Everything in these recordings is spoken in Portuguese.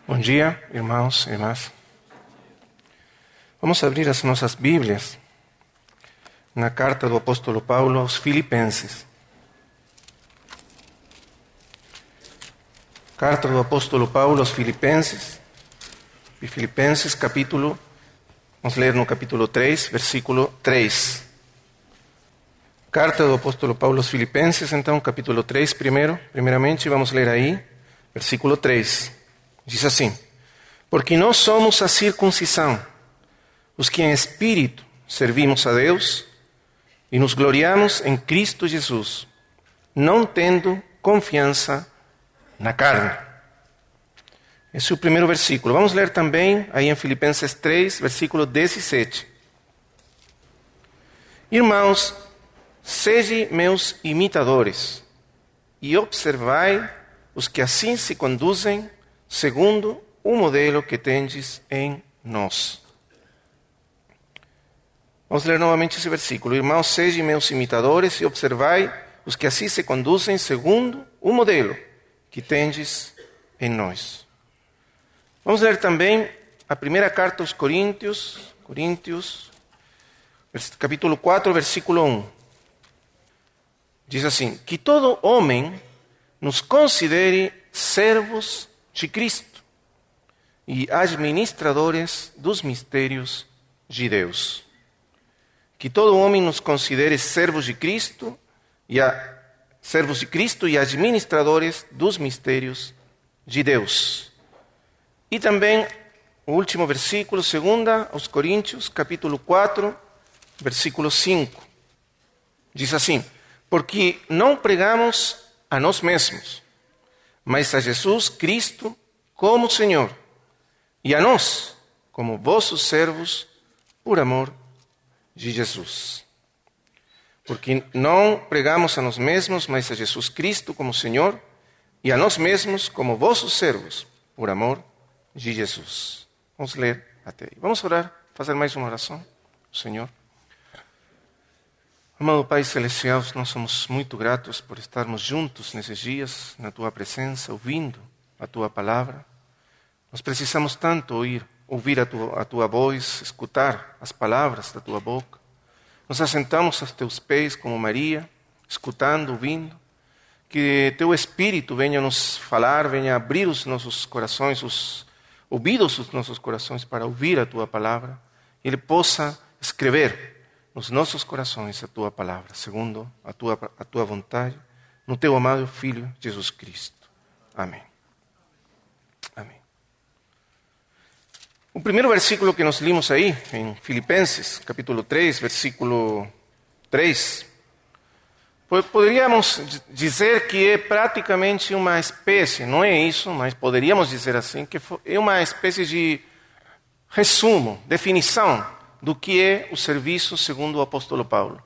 Bom dia, irmãos e irmãs. Vamos abrir as nossas Bíblias na carta do apóstolo Paulo aos Filipenses. Carta do apóstolo Paulo aos Filipenses. E Filipenses capítulo, vamos ler no capítulo 3, versículo 3. Carta do apóstolo Paulo aos Filipenses, então, capítulo 3 primeiramente, vamos ler aí, versículo 3. Diz assim: porque nós somos a circuncisão, os que em espírito servimos a Deus e nos gloriamos em Cristo Jesus, não tendo confiança na carne. Esse é o primeiro versículo. Vamos ler também aí em Filipenses 3, versículo 17. Irmãos, sede meus imitadores e observai os que assim se conduzem segundo o modelo que tendes em nós. Vamos ler novamente esse versículo. Irmãos, sede meus imitadores e observai os que assim se conduzem segundo o modelo que tendes em nós. Vamos ler também a primeira carta aos Coríntios, capítulo 4, versículo 1. Diz assim: que todo homem nos considere servos de Cristo e administradores dos mistérios de Deus. Que todo homem nos considere servos de Cristo e administradores dos mistérios de Deus. E também o último versículo, 2 aos Coríntios, capítulo 4, versículo 5. Diz assim: porque não pregamos a nós mesmos, mas a Jesus Cristo como Senhor, e a nós como vossos servos, por amor de Jesus. Porque não pregamos a nós mesmos, mas a Jesus Cristo como Senhor, e a nós mesmos como vossos servos, por amor de Jesus. Vamos ler até aí. Vamos orar, fazer mais uma oração, Senhor. Amado Pai Celestial, nós somos muito gratos por estarmos juntos nesses dias, na Tua presença, ouvindo a Tua palavra. Nós precisamos tanto ouvir a tua voz, escutar as palavras da Tua boca. Nos assentamos aos Teus pés como Maria, escutando, ouvindo. Que Teu Espírito venha nos falar, venha abrir os nossos corações, os ouvidos dos nossos corações para ouvir a Tua palavra. E Ele possa escrever nos nossos corações a Tua palavra, segundo a tua vontade, no Teu amado Filho, Jesus Cristo. Amém. Amém. O primeiro versículo que nós limos aí, em Filipenses, capítulo 3, versículo 3, poderíamos dizer que é praticamente uma espécie, não é isso, mas poderíamos dizer assim, que é uma espécie de resumo, definição do que é o serviço segundo o apóstolo Paulo.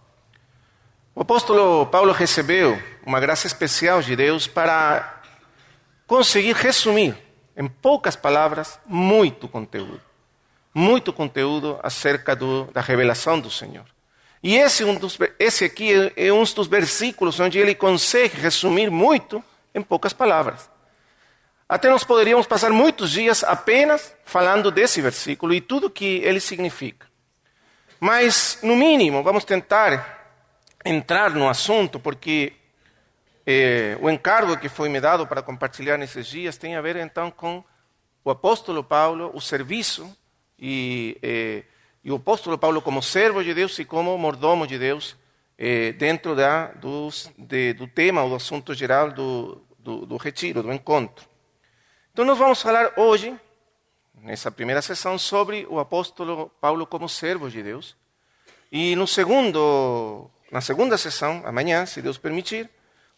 O apóstolo Paulo recebeu uma graça especial de Deus para conseguir resumir, em poucas palavras, muito conteúdo acerca da revelação do Senhor. E esse aqui é um dos versículos onde ele consegue resumir muito em poucas palavras. Até nós poderíamos passar muitos dias apenas falando desse versículo e tudo que ele significa. Mas, no mínimo, vamos tentar entrar no assunto, porque o encargo que foi me dado para compartilhar nesses dias tem a ver, então, com o apóstolo Paulo, o serviço, e o apóstolo Paulo como servo de Deus e como mordomo de Deus, dentro do tema, ou do assunto geral do retiro, do encontro. Então, nós vamos falar hoje, nessa primeira sessão, sobre o apóstolo Paulo como servo de Deus. E na segunda sessão, amanhã, se Deus permitir,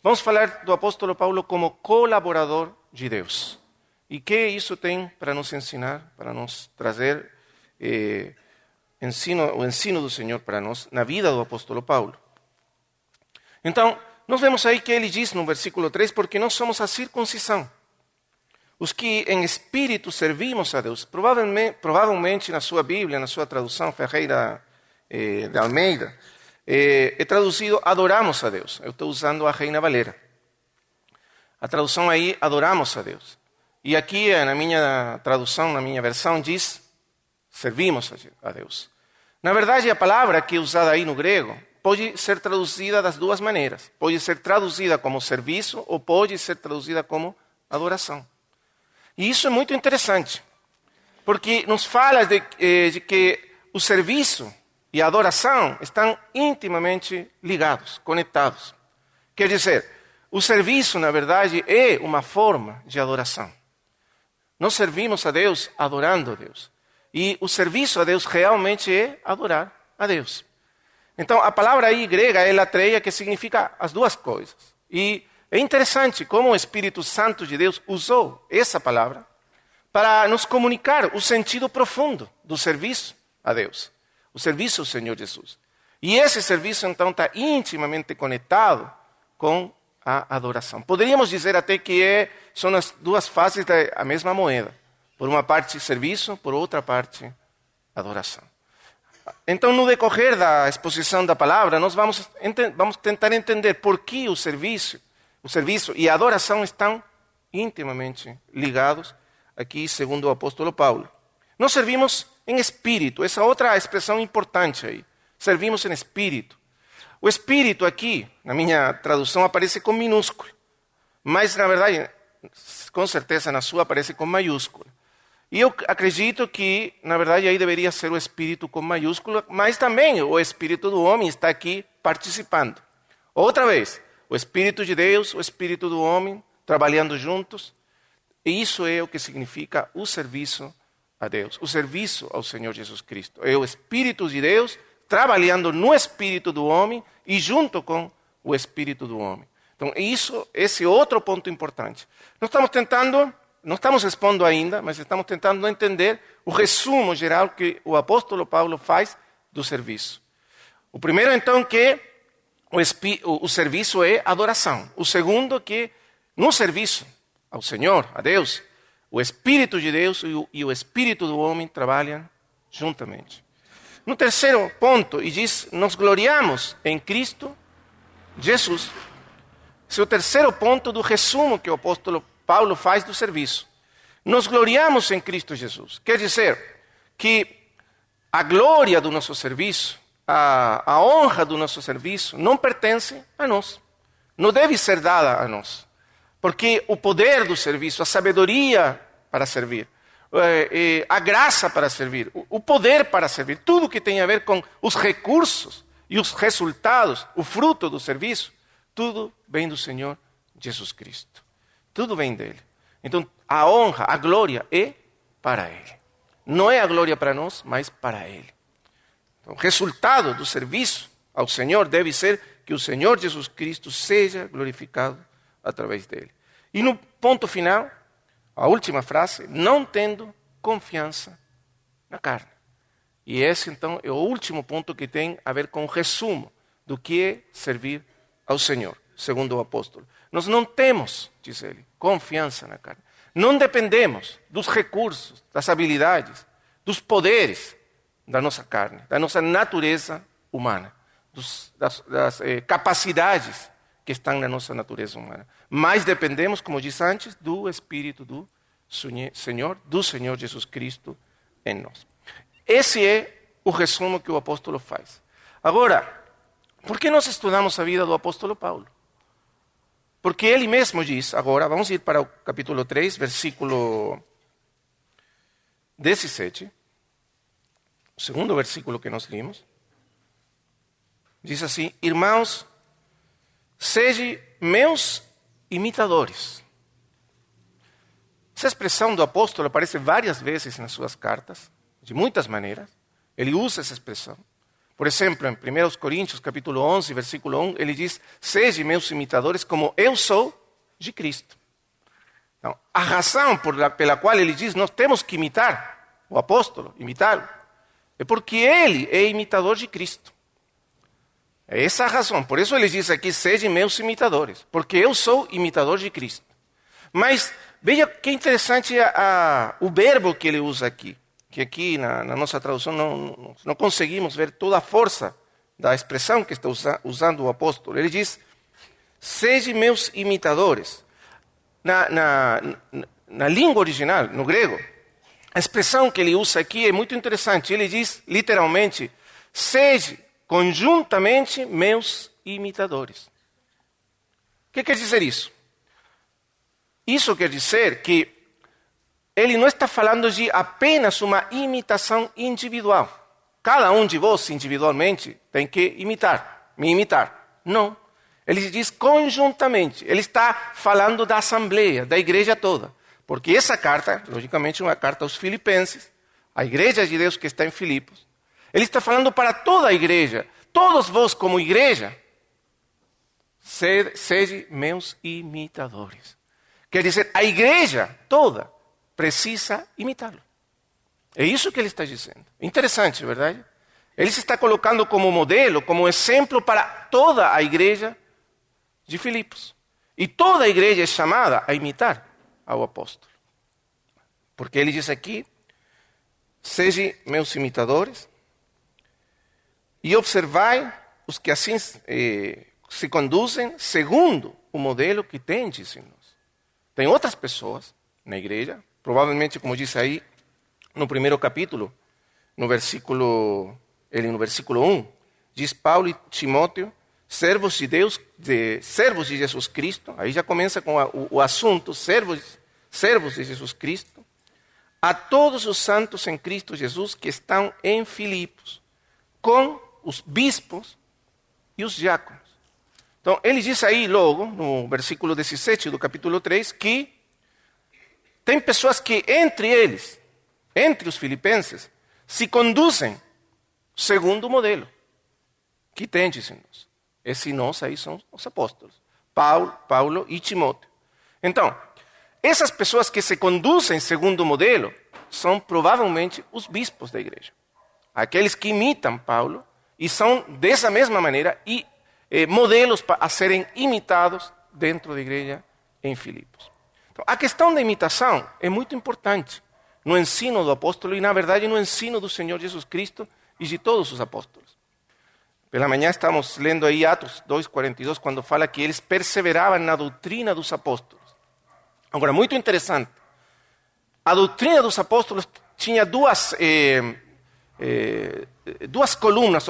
vamos falar do apóstolo Paulo como colaborador de Deus. E que isso tem para nos ensinar, para nos trazer o ensino do Senhor para nós na vida do apóstolo Paulo. Então, nós vemos aí que ele diz no versículo 3, porque nós somos a circuncisão, os que em espírito servimos a Deus. Provavelmente na sua Bíblia, na sua tradução Ferreira de Almeida, é traduzido adoramos a Deus. Eu estou usando a Reina Valera. A tradução aí, adoramos a Deus. E aqui na minha tradução, na minha versão, diz servimos a Deus. Na verdade, a palavra que é usada aí no grego pode ser traduzida das duas maneiras. Pode ser traduzida como serviço ou pode ser traduzida como adoração. E isso é muito interessante, porque nos fala de que o serviço e a adoração estão intimamente ligados, conectados. Quer dizer, o serviço, na verdade, é uma forma de adoração. Nós servimos a Deus adorando a Deus. E o serviço a Deus realmente é adorar a Deus. Então, a palavra aí grega é latreia, que significa as duas coisas. E é interessante como o Espírito Santo de Deus usou essa palavra para nos comunicar o sentido profundo do serviço a Deus. O serviço ao Senhor Jesus. E esse serviço, então, está intimamente conectado com a adoração. Poderíamos dizer até que são as duas faces da mesma moeda. Por uma parte, serviço, por outra parte, adoração. Então, no decorrer da exposição da palavra, nós vamos tentar entender por que o serviço e a adoração estão intimamente ligados, aqui segundo o apóstolo Paulo. Nós servimos em espírito, essa outra expressão importante aí. Servimos em espírito. O espírito aqui, na minha tradução, aparece com minúsculo. Mas, na verdade, com certeza na sua aparece com maiúsculo. E eu acredito que, na verdade, aí deveria ser o espírito com maiúsculo, mas também o espírito do homem está aqui participando. Outra vez, o espírito de Deus, o espírito do homem, trabalhando juntos. E isso é o que significa o serviço a Deus, o serviço ao Senhor Jesus Cristo. É o espírito de Deus trabalhando no espírito do homem e junto com o espírito do homem. Então, esse é outro ponto importante. Não estamos expondo ainda, mas estamos tentando entender o resumo geral que o apóstolo Paulo faz do serviço. O primeiro, então, que o serviço é adoração. O segundo, que no serviço ao Senhor, a Deus, o Espírito de Deus e o Espírito do homem trabalham juntamente. No terceiro ponto, e diz, nos gloriamos em Cristo Jesus. Esse é o terceiro ponto do resumo que o apóstolo Paulo faz do serviço. Nos gloriamos em Cristo Jesus. Quer dizer que a glória do nosso serviço, a honra do nosso serviço, não pertence a nós. Não deve ser dada a nós. Porque o poder do serviço, a sabedoria para servir, a graça para servir, o poder para servir, tudo que tem a ver com os recursos e os resultados, o fruto do serviço, tudo vem do Senhor Jesus Cristo. Tudo vem dele. Então, a honra, a glória é para ele. Não é a glória para nós, mas para ele. Então, o resultado do serviço ao Senhor deve ser que o Senhor Jesus Cristo seja glorificado através dele. E no ponto final, a última frase, não tendo confiança na carne. E esse, então, é o último ponto que tem a ver com o resumo do que é servir ao Senhor, segundo o apóstolo. Nós não temos, diz ele, confiança na carne. Não dependemos dos recursos, das habilidades, dos poderes da nossa carne, da nossa natureza humana, das capacidades que estão na nossa natureza humana. Mas dependemos, como disse antes, do Espírito do Senhor, do Senhor Jesus Cristo em nós. Esse é o resumo que o apóstolo faz. Agora, por que nós estudamos a vida do apóstolo Paulo? Porque ele mesmo diz, agora, vamos ir para o capítulo 3, versículo 17, o segundo versículo que nós lemos. Diz assim, irmãos, sejam meus imitadores. Essa expressão do apóstolo aparece várias vezes nas suas cartas, de muitas maneiras. Ele usa essa expressão. Por exemplo, em 1 Coríntios, capítulo 11, versículo 1, ele diz, sejam meus imitadores como eu sou de Cristo. Então, a razão pela qual ele diz, nós temos que imitar o apóstolo, imitá-lo, é porque ele é imitador de Cristo. É essa a razão. Por isso ele diz aqui, sejam meus imitadores, porque eu sou imitador de Cristo. Mas veja que interessante o verbo que ele usa aqui. Que aqui na nossa tradução não conseguimos ver toda a força da expressão que está usando o apóstolo. Ele diz, sejam meus imitadores. na língua original, no grego, a expressão que ele usa aqui é muito interessante. Ele diz, literalmente, sede conjuntamente meus imitadores. O que quer dizer isso? Isso quer dizer que ele não está falando de apenas uma imitação individual. Cada um de vós, individualmente, tem que me imitar. Não. Ele diz conjuntamente. Ele está falando da assembleia, da igreja toda. Porque essa carta, logicamente, é uma carta aos filipenses, a igreja de Deus que está em Filipos. Ele está falando para toda a igreja. Todos vós, como igreja, sede meus imitadores. Quer dizer, a igreja toda precisa imitá-lo. É isso que ele está dizendo. Interessante, verdade? Ele se está colocando como modelo, como exemplo para toda a igreja de Filipos. E toda a igreja é chamada a imitar ao apóstolo. Porque ele diz aqui, sede meus imitadores e observai os que assim se conduzem segundo o modelo que tendes em nós. Tem outras pessoas na igreja, provavelmente, como diz aí, no primeiro capítulo, no versículo 1, diz Paulo e Timóteo, servos de Deus, servos de Jesus Cristo, aí já começa com o assunto, servos de Jesus Cristo, a todos os santos em Cristo Jesus que estão em Filipos, com os bispos e os diáconos. Então, ele diz aí logo, no versículo 17 do capítulo 3, que tem pessoas que entre eles, entre os filipenses, se conduzem segundo o modelo que tendes em nós. Esse nós aí são os apóstolos, Paulo e Timóteo. Então, essas pessoas que se conduzem segundo o modelo são provavelmente os bispos da igreja. Aqueles que imitam Paulo e são dessa mesma maneira modelos a serem imitados dentro da igreja em Filipos. Então, a questão da imitação é muito importante no ensino do apóstolo e, na verdade, no ensino do Senhor Jesus Cristo e de todos os apóstolos. Pela manhã estamos lendo aí Atos 2:42, quando fala que eles perseveravam na doutrina dos apóstolos. Agora, muito interessante, a doutrina dos apóstolos tinha duas colunas,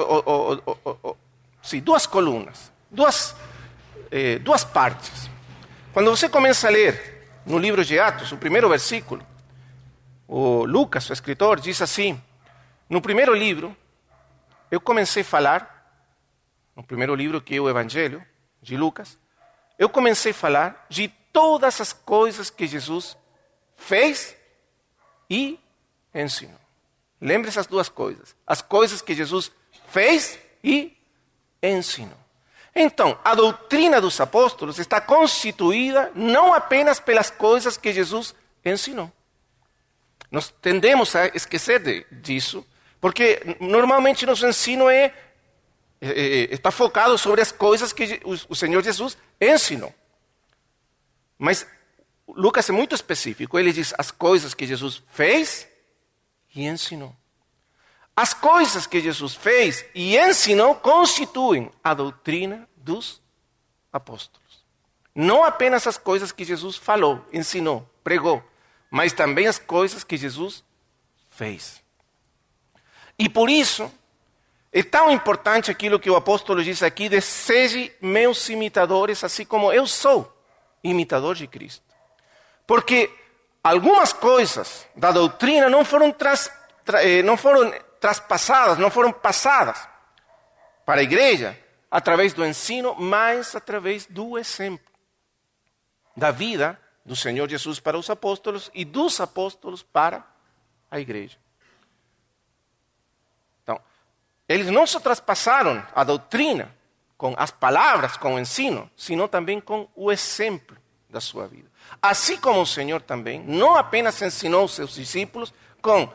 duas partes. Quando você começa a ler no livro de Atos, o primeiro versículo, o Lucas, o escritor, diz assim, no primeiro livro, eu comecei a falar, no primeiro livro que é o Evangelho de Lucas, eu comecei a falar de todas as coisas que Jesus fez e ensinou. Lembre essas duas coisas. As coisas que Jesus fez e ensinou. Então, a doutrina dos apóstolos está constituída não apenas pelas coisas que Jesus ensinou. Nós tendemos a esquecer disso, porque normalmente nosso ensino está focado sobre as coisas que o Senhor Jesus ensinou. Mas Lucas é muito específico. Ele diz as coisas que Jesus fez e ensinou. As coisas que Jesus fez e ensinou constituem a doutrina dos apóstolos. Não apenas as coisas que Jesus falou, ensinou, pregou, mas também as coisas que Jesus fez. E por isso, é tão importante aquilo que o apóstolo diz aqui, de sede meus imitadores, assim como eu sou imitador de Cristo. Porque algumas coisas da doutrina não foram traspasadas, não foram passadas para a igreja através do ensino, mas através do exemplo da vida do Senhor Jesus para os apóstolos e dos apóstolos para a igreja. Então, eles não só traspassaram a doutrina com as palavras, com o ensino, sino também com o exemplo da sua vida. Assim como o Senhor também não apenas ensinou os seus discípulos com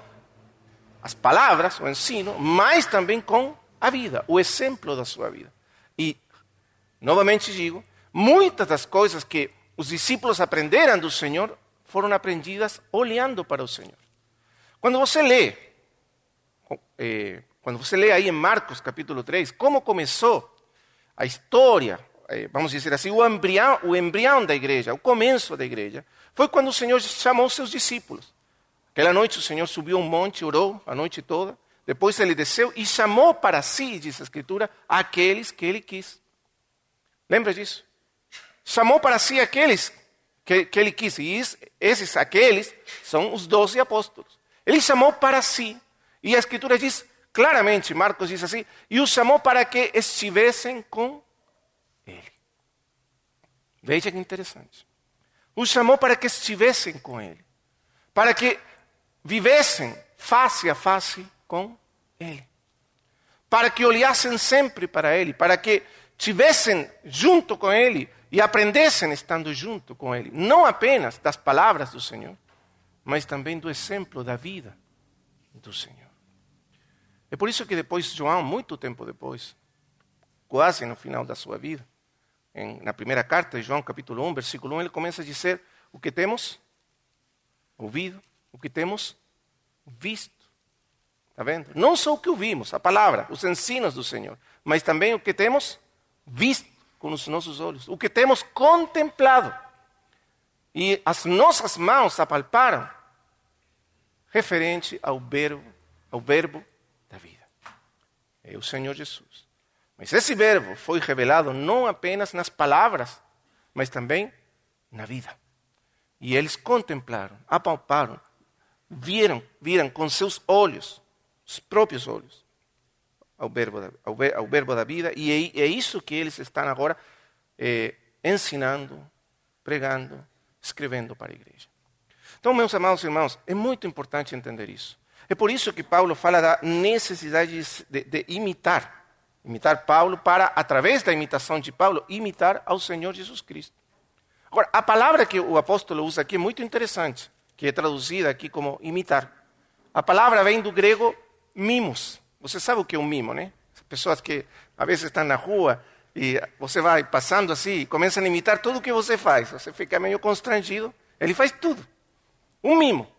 as palavras, o ensino, mas também com a vida, o exemplo da sua vida. E, novamente digo, muitas das coisas que os discípulos aprenderam do Senhor foram aprendidas olhando para o Senhor. Quando você lê aí em Marcos capítulo 3, como começou a história, vamos dizer assim, o embrião da igreja, o começo da igreja, Foi quando o Senhor chamou os seus discípulos. Aquela noite o Senhor subiu a um monte, orou a noite toda. Depois ele desceu e chamou para si, diz a Escritura, aqueles que ele quis. Lembra disso? Chamou para si aqueles que ele quis. E esses aqueles são os 12 apóstolos. Ele chamou para si. E a Escritura diz claramente, Marcos diz assim, e os chamou para que estivessem com ele. Veja que interessante. Os chamou para que estivessem com ele. Para que vivessem face a face com ele. Para que olhassem sempre para ele. Para que estivessem junto com ele e aprendessem estando junto com ele. Não apenas das palavras do Senhor, mas também do exemplo da vida do Senhor. É por isso que depois João, muito tempo depois, quase no final da sua vida, na primeira carta de João, capítulo 1, versículo 1, ele começa a dizer o que temos ouvido, o que temos visto. Está vendo? Não só o que ouvimos, a palavra, os ensinos do Senhor, mas também o que temos visto com os nossos olhos, o que temos contemplado. E as nossas mãos apalparam referente ao verbo da vida. É o Senhor Jesus. Mas esse verbo foi revelado não apenas nas palavras, mas também na vida. E eles contemplaram, apalparam, viram com seus olhos, os próprios olhos, ao verbo da vida. E é isso que eles estão agora ensinando, pregando, escrevendo para a igreja. Então, meus amados irmãos, é muito importante entender isso. É por isso que Paulo fala da necessidade de imitar Paulo para, através da imitação de Paulo, imitar ao Senhor Jesus Cristo. Agora, a palavra que o apóstolo usa aqui é muito interessante, que é traduzida aqui como imitar. A palavra vem do grego mimos. Você sabe o que é um mimo, né? Pessoas que às vezes estão na rua e você vai passando assim e começam a imitar tudo o que você faz. Você fica meio constrangido. Ele faz tudo. Um mimo.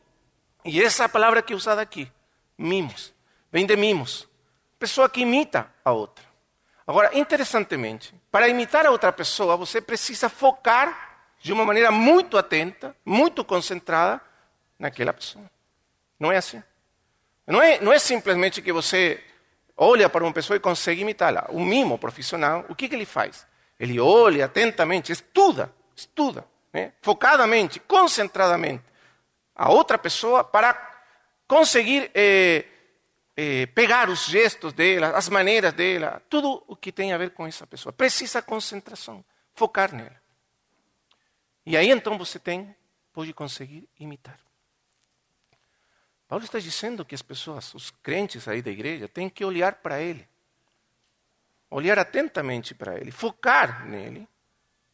E essa é a palavra que é usada aqui. Mimos. Vem de mimos. Pessoa que imita a outra. Agora, interessantemente, para imitar a outra pessoa, você precisa focar de uma maneira muito atenta, muito concentrada naquela pessoa. Não é assim. Não é simplesmente que você olha para uma pessoa e consegue imitá-la. Um mimo profissional, o que ele faz? Ele olha atentamente, estuda, né? Focadamente, concentradamente, a outra pessoa para conseguir pegar os gestos dela, as maneiras dela, tudo o que tem a ver com essa pessoa. Precisa concentração, focar nela. E aí então você pode conseguir imitar. Paulo está dizendo que as pessoas, os crentes aí da igreja, têm que olhar para ele. Olhar atentamente para ele, focar nele.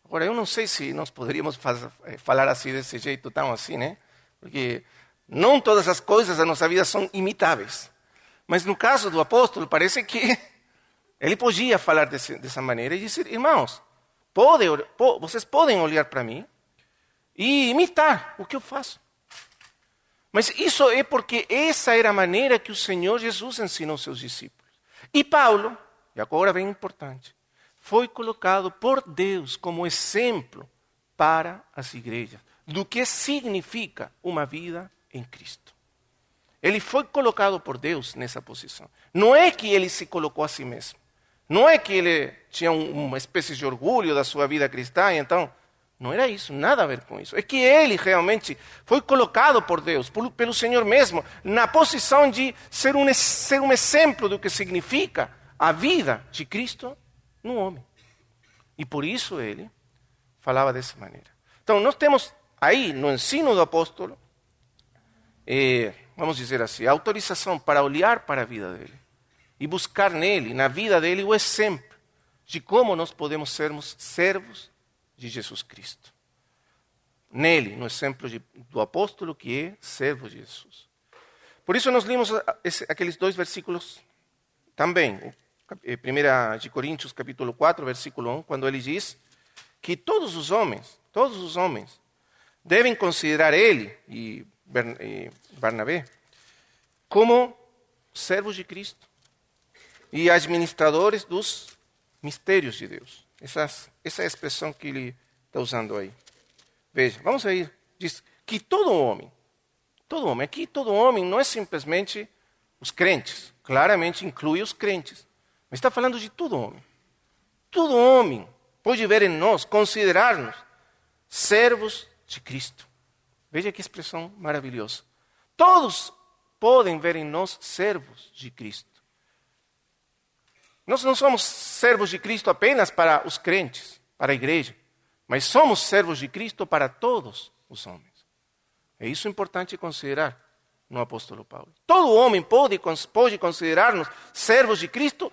Agora, eu não sei se nós poderíamos falar assim, desse jeito tão assim, né? Porque não todas as coisas da nossa vida são imitáveis. Mas no caso do apóstolo, parece que ele podia falar dessa maneira e dizer, irmãos, vocês podem olhar para mim e imitar o que eu faço. Mas isso é porque essa era a maneira que o Senhor Jesus ensinou aos seus discípulos. E Paulo, e agora bem importante, foi colocado por Deus como exemplo para as igrejas do que significa uma vida em Cristo. Ele foi colocado por Deus nessa posição. Não é que ele se colocou a si mesmo. Não é que ele tinha uma espécie de orgulho da sua vida cristã, então não era isso, nada a ver com isso. É que ele realmente foi colocado por Deus, pelo Senhor mesmo, na posição de ser um exemplo do que significa a vida de Cristo no homem. E por isso ele falava dessa maneira. Então, nós temos aí, no ensino do apóstolo, vamos dizer assim, a autorização para olhar para a vida dele e buscar nele, na vida dele, o exemplo de como nós podemos sermos servos de Jesus Cristo. Nele, no exemplo do apóstolo que é servo de Jesus. Por isso nós lemos aqueles 2 versículos também. 1 de Coríntios, capítulo 4, versículo 1, quando ele diz que todos os homens devem considerar ele e Barnabé como servos de Cristo e administradores dos mistérios de Deus. Essa é a expressão que ele está usando aí. Veja, vamos aí diz que todo homem, aqui todo homem não é simplesmente os crentes, claramente inclui os crentes, mas está falando de todo homem. Todo homem pode ver em nós, considerar-nos servos de Cristo. Veja que expressão maravilhosa. Todos podem ver em nós servos de Cristo. Nós não somos servos de Cristo apenas para os crentes, para a igreja, mas somos servos de Cristo para todos os homens. É isso importante considerar no apóstolo Paulo. Todo homem pode considerar-nos servos de Cristo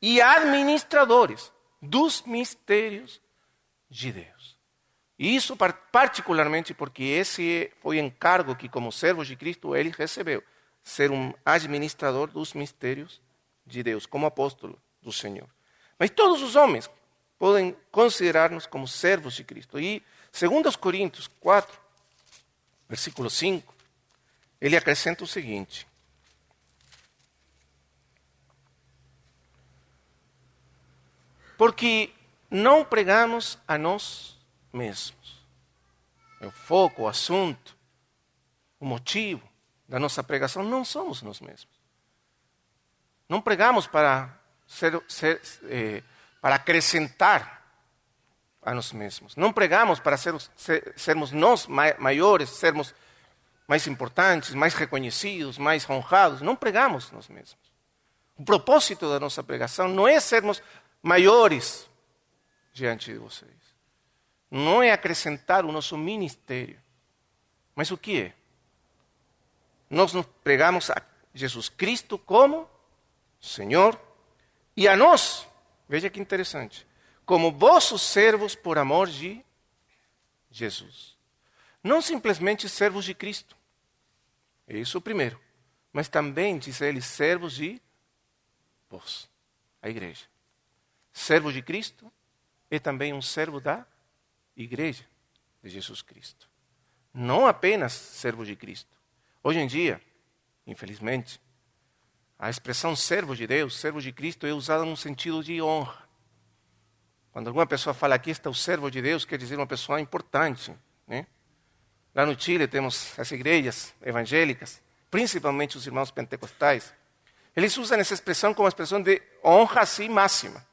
e administradores dos mistérios de Deus. E isso particularmente porque esse foi o encargo que, como servos de Cristo, ele recebeu. Ser um administrador dos mistérios de Deus, como apóstolo do Senhor. Mas todos os homens podem considerar-nos como servos de Cristo. E 2 Coríntios 4, versículo 5, ele acrescenta o seguinte: porque não pregamos a nós mesmos. O foco, o assunto, o motivo da nossa pregação não somos nós mesmos. Não pregamos para para acrescentar a nós mesmos. Não pregamos para sermos nós maiores, sermos mais importantes, mais reconhecidos, mais honrados. Não pregamos nós mesmos. O propósito da nossa pregação não é sermos maiores diante de vocês. Não é acrescentar o nosso ministério. Mas o que é? Nós nos pregamos a Jesus Cristo como Senhor e a nós, veja que interessante, como vossos servos por amor de Jesus. Não simplesmente servos de Cristo. É isso o primeiro. Mas também, diz ele, servos de vós, a igreja. Servo de Cristo é também um servo da igreja de Jesus Cristo. Não apenas servo de Cristo. Hoje em dia, infelizmente, a expressão servo de Deus, servo de Cristo, é usada num sentido de honra. Quando alguma pessoa fala aqui está o servo de Deus, quer dizer uma pessoa importante, né? Lá no Chile temos as igrejas evangélicas, principalmente os irmãos pentecostais. Eles usam essa expressão como uma expressão de honra assim máxima.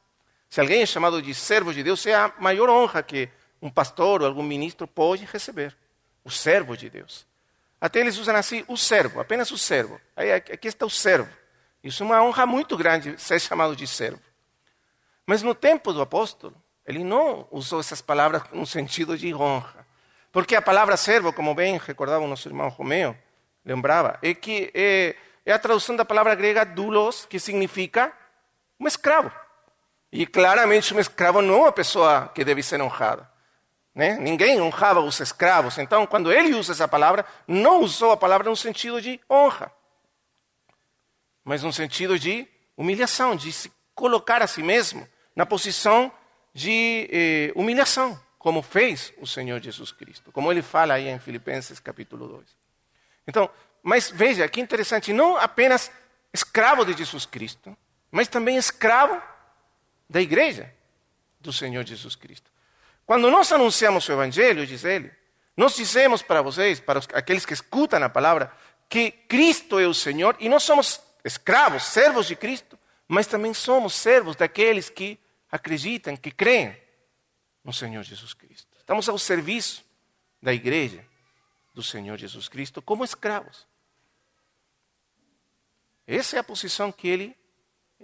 Se alguém é chamado de servo de Deus, é a maior honra que um pastor ou algum ministro pode receber. O servo de Deus. Até eles usam assim, o servo, apenas o servo. Aí, aqui está o servo. Isso é uma honra muito grande, ser chamado de servo. Mas no tempo do apóstolo, ele não usou essas palavras no sentido de honra. Porque a palavra servo, como bem recordava o nosso irmão Romeu, lembrava, é a tradução da palavra grega doulos, que significa um escravo. E claramente um escravo não é uma pessoa que deve ser honrada. Né? Ninguém honrava os escravos. Então, quando ele usa essa palavra, não usou a palavra no sentido de honra, mas no sentido de humilhação, de se colocar a si mesmo na posição de humilhação, como fez o Senhor Jesus Cristo, como ele fala aí em Filipenses capítulo 2. Então, mas veja, que interessante, não apenas escravo de Jesus Cristo, mas também escravo da igreja do Senhor Jesus Cristo. Quando nós anunciamos o Evangelho, diz ele, nós dizemos para vocês, para aqueles que escutam a palavra, que Cristo é o Senhor e nós somos escravos, servos de Cristo, mas também somos servos daqueles que acreditam, que creem no Senhor Jesus Cristo. Estamos ao serviço da igreja do Senhor Jesus Cristo como escravos. Essa é a posição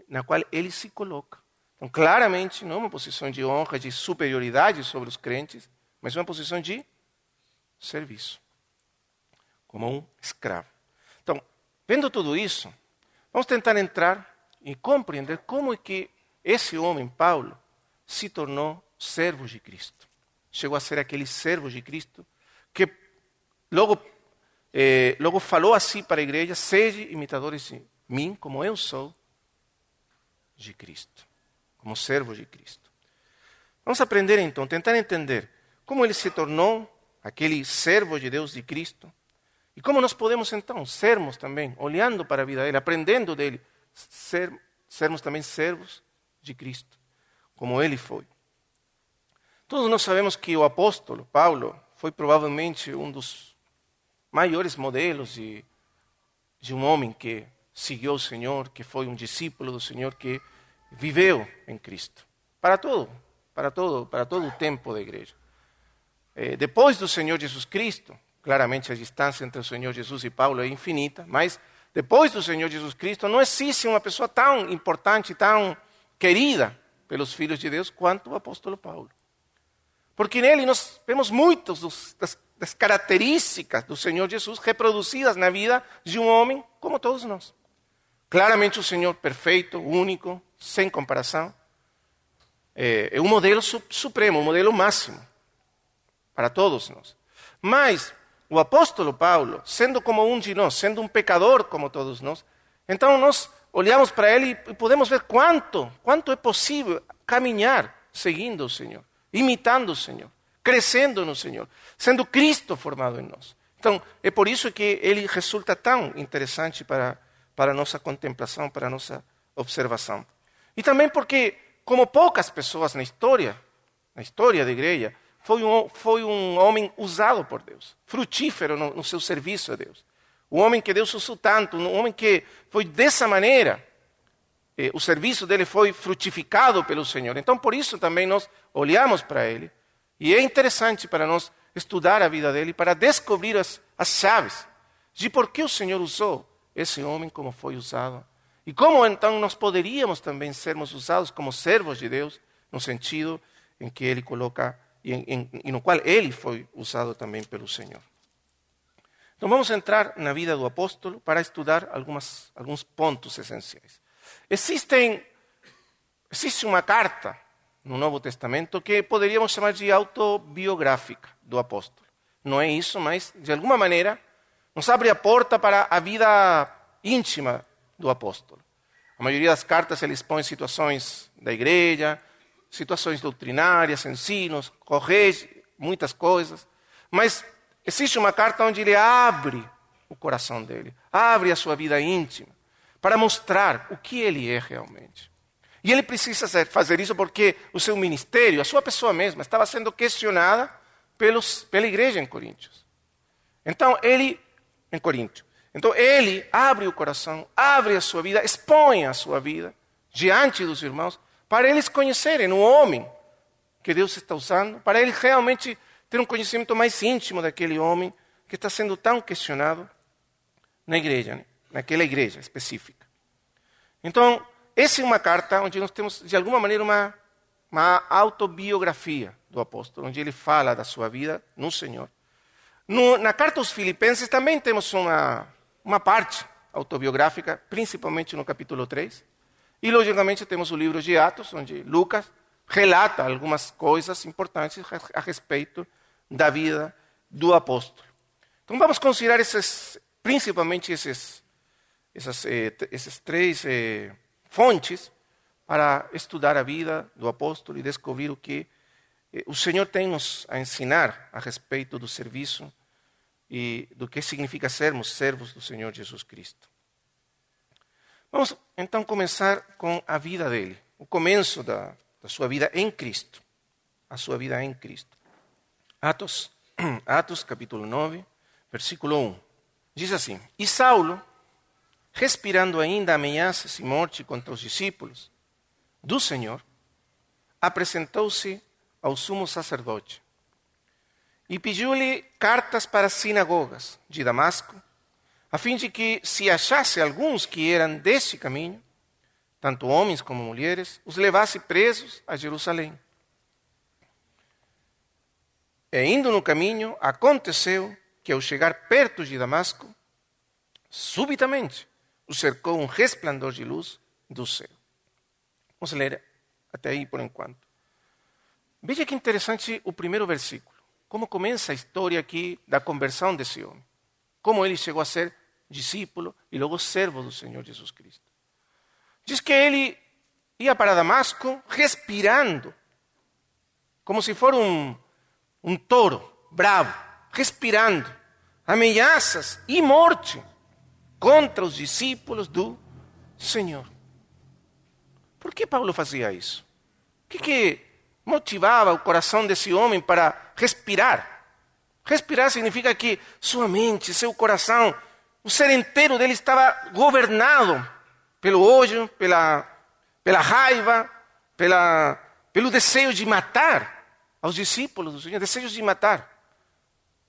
na qual ele se coloca. Então, claramente, não é uma posição de honra, de superioridade sobre os crentes, mas uma posição de serviço, como um escravo. Então, vendo tudo isso, vamos tentar entrar e compreender como é que esse homem, Paulo, se tornou servo de Cristo. Chegou a ser aquele servo de Cristo que logo falou assim para a igreja: sede imitadores de mim, como eu sou de Cristo, como servo de Cristo. Vamos aprender então, tentar entender como ele se tornou aquele servo de Deus, de Cristo, e como nós podemos então sermos também, olhando para a vida dele, aprendendo dele, sermos também servos de Cristo, como ele foi. Todos nós sabemos que o apóstolo Paulo foi provavelmente um dos maiores modelos de um homem que seguiu o Senhor, que foi um discípulo do Senhor, que viveu em Cristo. Para todo o tempo da igreja. Depois do Senhor Jesus Cristo, claramente a distância entre o Senhor Jesus e Paulo é infinita, mas depois do Senhor Jesus Cristo não existe uma pessoa tão importante, tão querida pelos filhos de Deus quanto o apóstolo Paulo. Porque nele nós vemos muitas das características do Senhor Jesus reproduzidas na vida de um homem como todos nós. Claramente o Senhor perfeito, único, sem comparação. É um modelo supremo, um modelo máximo para todos nós. Mas o apóstolo Paulo, sendo como um de nós, sendo um pecador como todos nós, então nós olhamos para ele e podemos ver quanto é possível caminhar seguindo o Senhor, imitando o Senhor, crescendo no Senhor, sendo Cristo formado em nós. Então, é por isso que ele resulta tão interessante para a nossa contemplação, para a nossa observação. E também porque, como poucas pessoas na história da igreja, foi um homem usado por Deus, frutífero no seu serviço a Deus. Um homem que Deus usou tanto, um homem que foi dessa maneira, o serviço dele foi frutificado pelo Senhor. Então, por isso também nós olhamos para ele, e é interessante para nós estudar a vida dele, para descobrir as chaves de por que o Senhor usou esse homem como foi usado. E como então nós poderíamos também sermos usados como servos de Deus, no sentido em que ele coloca, e no qual ele foi usado também pelo Senhor. Então vamos entrar na vida do apóstolo para estudar alguns pontos essenciais. Existe uma carta no Novo Testamento que poderíamos chamar de autobiográfica do apóstolo. Não é isso, mas de alguma maneira nos abre a porta para a vida íntima do apóstolo. A maioria das cartas ele expõe situações da igreja, situações doutrinárias, ensinos, corrige muitas coisas, mas existe uma carta onde ele abre o coração dele, abre a sua vida íntima, para mostrar o que ele é realmente. E ele precisa fazer isso porque o seu ministério, a sua pessoa mesma, estava sendo questionada pela igreja em Coríntios. Então ele abre o coração, abre a sua vida, expõe a sua vida diante dos irmãos, para eles conhecerem o homem que Deus está usando, para eles realmente ter um conhecimento mais íntimo daquele homem que está sendo tão questionado na igreja, né? Naquela igreja específica. Então, essa é uma carta onde nós temos, de alguma maneira, uma autobiografia do apóstolo, onde ele fala da sua vida no Senhor. Na carta aos Filipenses também temos uma parte autobiográfica, principalmente no capítulo 3. E, logicamente, temos o livro de Atos, onde Lucas relata algumas coisas importantes a respeito da vida do apóstolo. Então, vamos considerar principalmente essas três fontes para estudar a vida do apóstolo e descobrir o que o Senhor tem nos a ensinar a respeito do serviço e do que significa sermos servos do Senhor Jesus Cristo. Vamos então começar com a vida dele, o começo da sua vida em Cristo. A sua vida em Cristo. Atos capítulo 9, versículo 1. Diz assim: E Saulo, respirando ainda ameaças e morte contra os discípulos do Senhor, apresentou-se ao sumo sacerdote e pediu-lhe cartas para as sinagogas de Damasco, a fim de que, se achasse alguns que eram deste caminho, tanto homens como mulheres, os levasse presos a Jerusalém. E indo no caminho, aconteceu que, ao chegar perto de Damasco, subitamente o cercou um resplandor de luz do céu. Vamos ler até aí por enquanto. Veja que interessante o primeiro versículo. Como começa a história aqui da conversão desse homem. Como ele chegou a ser discípulo e logo servo do Senhor Jesus Cristo. Diz que ele ia para Damasco respirando, como se fosse um touro bravo, respirando ameaças e morte contra os discípulos do Senhor. Por que Paulo fazia isso? O que motivava o coração desse homem para respirar Respirar significa que sua mente, seu coração, o ser inteiro dele estava governado pelo ódio, pela raiva, pelo desejo de matar aos discípulos do Senhor, desejo de matar.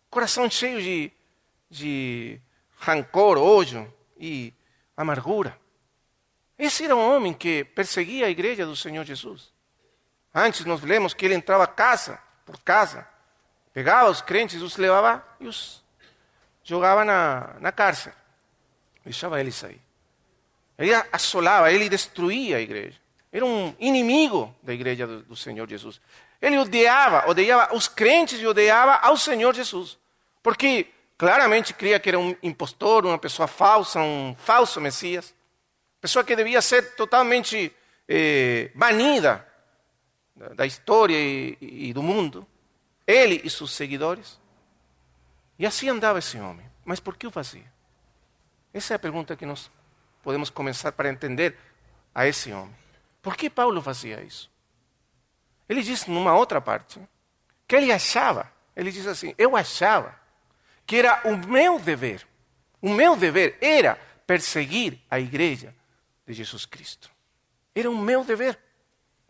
Coração cheio de rancor, ódio e amargura. Esse era um homem que perseguia a igreja do Senhor Jesus. Antes nós lemos que ele entrava casa por casa, pegava os crentes, os levava e os jogava na cárcere. Deixava eles sair. Ele assolava, ele destruía a igreja. Era um inimigo da igreja do Senhor Jesus. Ele odiava os crentes e odiava ao Senhor Jesus. Porque claramente cria que era um impostor, uma pessoa falsa, um falso Messias. Pessoa que devia ser totalmente banida da história e do mundo. Ele e seus seguidores. E assim andava esse homem. Mas por que o fazia? Essa é a pergunta que nós podemos começar para entender a esse homem. Por que Paulo fazia isso? Ele diz numa outra parte que ele achava, ele diz assim, eu achava que era o meu dever era perseguir a igreja de Jesus Cristo. Era o meu dever.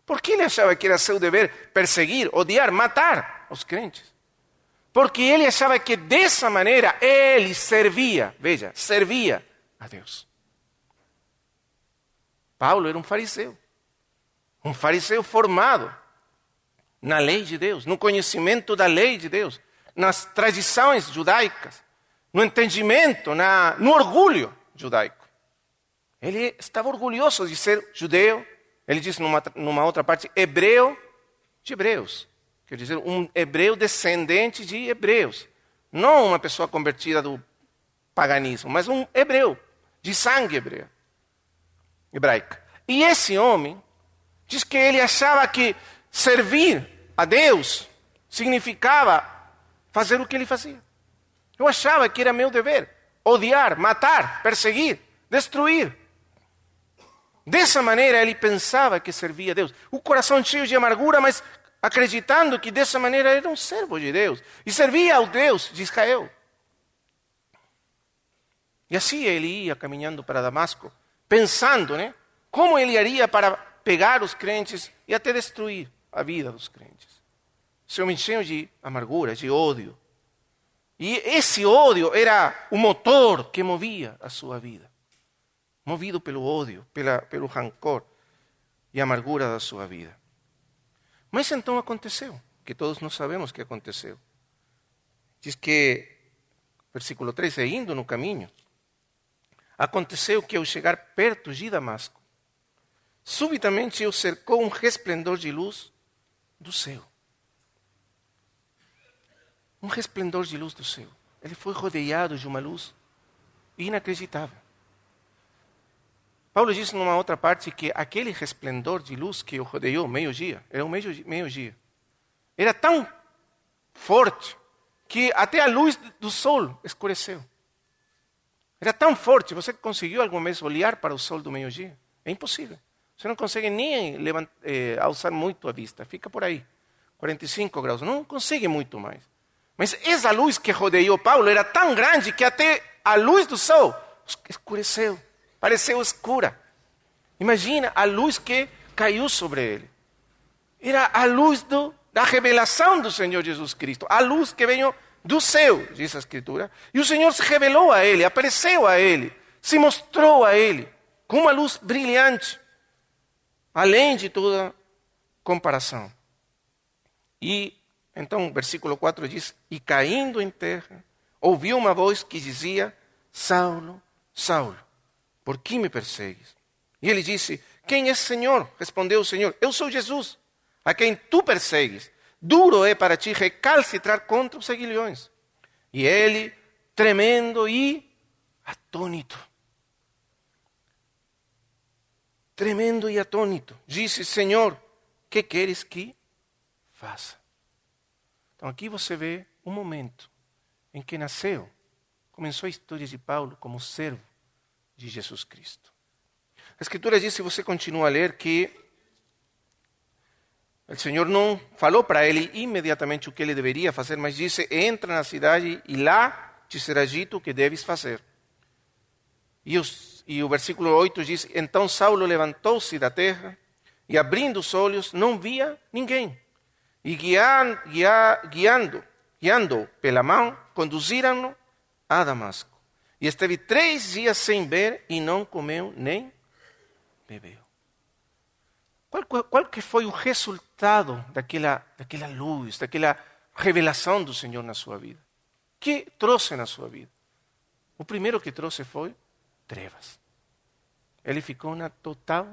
Por que ele achava que era seu dever perseguir, odiar, matar os crentes? Porque ele achava que dessa maneira ele servia a Deus. Paulo era um fariseu formado na lei de Deus, no conhecimento da lei de Deus, nas tradições judaicas, no entendimento, no orgulho judaico. Ele estava orgulhoso de ser judeu. Ele diz numa outra parte, hebreu de hebreus. Quer dizer, um hebreu descendente de hebreus. Não uma pessoa convertida do paganismo, mas um hebreu, de sangue hebraica. E esse homem diz que ele achava que servir a Deus significava fazer o que ele fazia. Eu achava que era meu dever odiar, matar, perseguir, destruir. Dessa maneira ele pensava que servia a Deus. O coração cheio de amargura, mas acreditando que dessa maneira era um servo de Deus. E servia ao Deus de Israel. E assim ele ia caminhando para Damasco, pensando, como ele iria para pegar os crentes e até destruir a vida dos crentes. Esse homem cheio de amargura, de ódio. E esse ódio era o motor que movia a sua vida. Movido pelo ódio, pelo rancor e amargura da sua vida. Mas então aconteceu, que todos nós sabemos que aconteceu. Diz que, versículo 13, indo no caminho, aconteceu que ao chegar perto de Damasco, subitamente o cercou um resplendor de luz do céu. Um resplendor de luz do céu. Ele foi rodeado de uma luz inacreditável. Paulo diz numa outra parte que aquele resplendor de luz que o rodeou meio-dia, era um meio-dia. Era tão forte que até a luz do sol escureceu. Era tão forte, você conseguiu alguma vez olhar para o sol do meio-dia? É impossível. Você não consegue nem alçar muito a vista, fica por aí, 45 graus, não consegue muito mais. Mas essa luz que rodeou Paulo era tão grande que até a luz do sol escureceu, pareceu escura. Imagina a luz que caiu sobre ele. Era a luz da revelação do Senhor Jesus Cristo, a luz que veio do céu, diz a Escritura. E o Senhor se revelou a ele, apareceu a ele, se mostrou a ele, com uma luz brilhante, além de toda comparação. E então, versículo 4 diz, e caindo em terra, ouviu uma voz que dizia, Saulo, Saulo, por que me persegues? E ele disse, quem é Senhor? Respondeu o Senhor, eu sou Jesus, a quem tu persegues. Duro é para ti recalcitrar contra os aguilhões. E ele, tremendo e atônito, disse, Senhor, que queres que faça? Então aqui você vê um momento em que começou a história de Paulo como servo de Jesus Cristo. A Escritura diz, se você continua a ler, que O Senhor não falou para ele imediatamente o que ele deveria fazer, mas disse: entra na cidade e lá te será dito o que deves fazer. E o versículo 8 diz: então Saulo levantou-se da terra e, abrindo os olhos, não via ninguém. E guiando pela mão, conduziram-no a Damasco. E esteve 3 dias sem ver e não comeu nem bebeu. Qual que foi o resultado daquela luz, daquela revelação do Senhor na sua vida? O que trouxe na sua vida? O primeiro que trouxe foi trevas. Ele ficou na total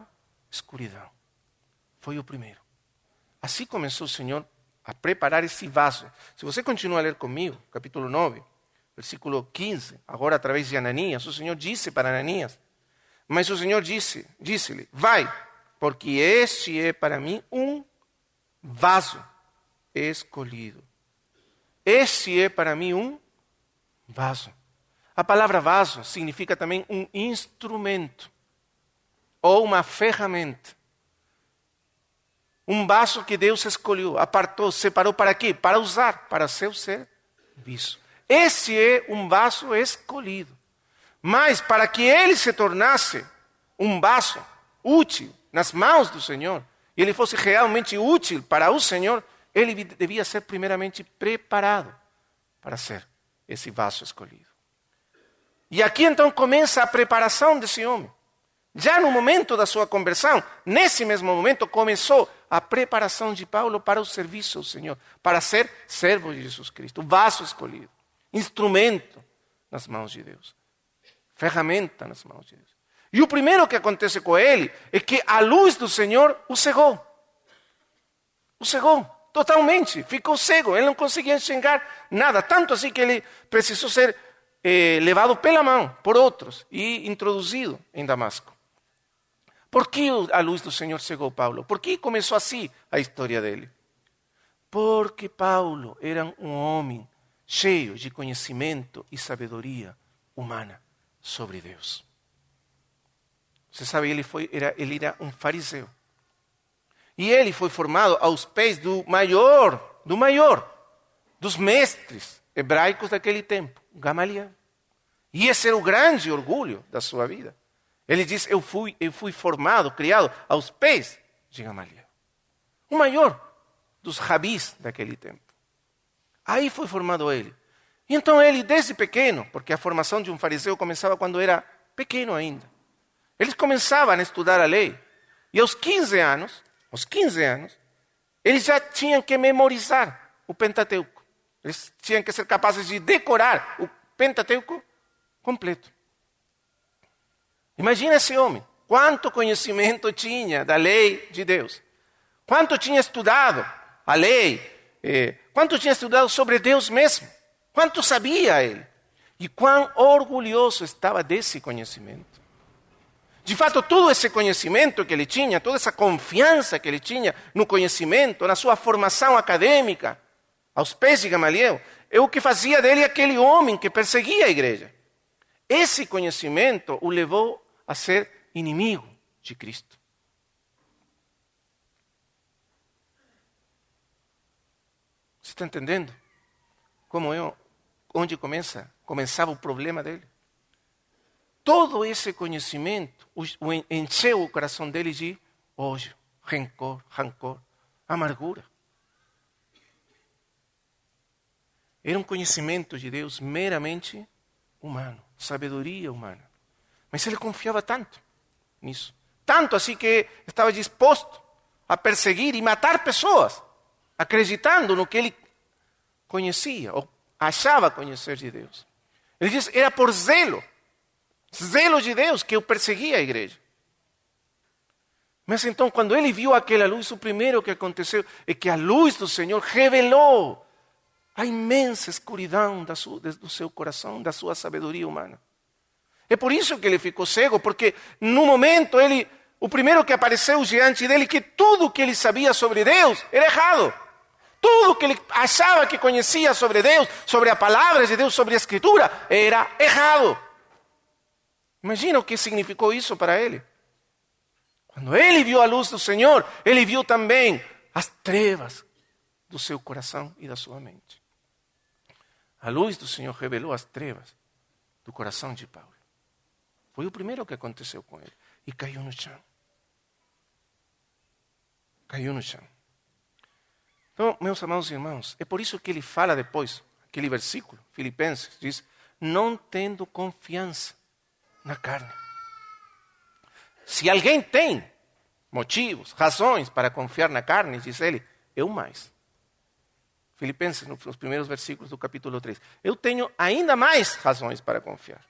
escuridão. Foi o primeiro. Assim começou o Senhor a preparar esse vaso. Se você continua a ler comigo, capítulo 9, versículo 15, agora através de Ananias, o Senhor disse para Ananias, mas o Senhor disse-lhe: vai, porque este é para mim um vaso escolhido. Este é para mim um vaso. A palavra vaso significa também um instrumento ou uma ferramenta. Um vaso que Deus escolheu, apartou, separou para quê? Para usar, para seu serviço. Esse é um vaso escolhido. Mas para que ele se tornasse um vaso útil nas mãos do Senhor, e ele fosse realmente útil para o Senhor, ele devia ser primeiramente preparado para ser esse vaso escolhido. E aqui então começa a preparação desse homem. Já no momento da sua conversão, nesse mesmo momento, começou a preparação de Paulo para o serviço ao Senhor, para ser servo de Jesus Cristo, vaso escolhido, instrumento nas mãos de Deus, ferramenta nas mãos de Deus. E o primeiro que acontece com ele é que a luz do Senhor o cegou. O cegou totalmente, ficou cego, ele não conseguia enxergar nada, tanto assim que ele precisou ser levado pela mão por outros e introduzido em Damasco. Por que a luz do Senhor cegou Paulo? Por que começou assim a história dele? Porque Paulo era um homem cheio de conhecimento e sabedoria humana sobre Deus. Você sabe, ele era um fariseu. E ele foi formado aos pés do maior dos mestres hebraicos daquele tempo, Gamaliel. E esse era o grande orgulho da sua vida. Ele diz: eu fui formado, criado aos pés de Gamaliel. O maior dos rabis daquele tempo. Aí foi formado ele. E então ele, desde pequeno, porque a formação de um fariseu começava quando era pequeno ainda. Eles começavam a estudar a lei. E aos 15 anos, eles já tinham que memorizar o Pentateuco. Eles tinham que ser capazes de decorar o Pentateuco completo. Imagina esse homem, quanto conhecimento tinha da lei de Deus. Quanto tinha estudado a lei, quanto tinha estudado sobre Deus mesmo. Quanto sabia ele. E quão orgulhoso estava desse conhecimento. De fato, todo esse conhecimento que ele tinha, toda essa confiança que ele tinha no conhecimento, na sua formação acadêmica, aos pés de Gamaliel, é o que fazia dele aquele homem que perseguia a igreja. Esse conhecimento o levou a ser inimigo de Cristo. Você está entendendo? Onde começava o problema dele? Todo esse conhecimento encheu o coração dele de ódio, rancor, amargura. Era um conhecimento de Deus meramente humano, sabedoria humana. Mas ele confiava tanto nisso. Tanto assim que estava disposto a perseguir e matar pessoas, acreditando no que ele conhecia, ou achava conhecer de Deus. Ele diz, era por zelo de Deus que eu perseguia a igreja. Mas então, quando ele viu aquela luz, o primeiro que aconteceu é que a luz do Senhor revelou a imensa escuridão do seu coração, da sua sabedoria humana. É por isso que ele ficou cego, porque no momento o primeiro que apareceu diante dele, que tudo que ele sabia sobre Deus era errado. Tudo que ele achava que conhecia sobre Deus, sobre a palavra de Deus, sobre a Escritura, era errado. Imagina o que significou isso para ele. Quando ele viu a luz do Senhor, ele viu também as trevas do seu coração e da sua mente. A luz do Senhor revelou as trevas do coração de Paulo. Foi o primeiro que aconteceu com ele. E caiu no chão. Caiu no chão. Então, meus amados irmãos, é por isso que ele fala depois, aquele versículo, Filipenses, diz, não tendo confiança na carne. Se alguém tem motivos, razões para confiar na carne, diz ele, eu mais. Filipenses, nos primeiros versículos do capítulo 3. Eu tenho ainda mais razões para confiar.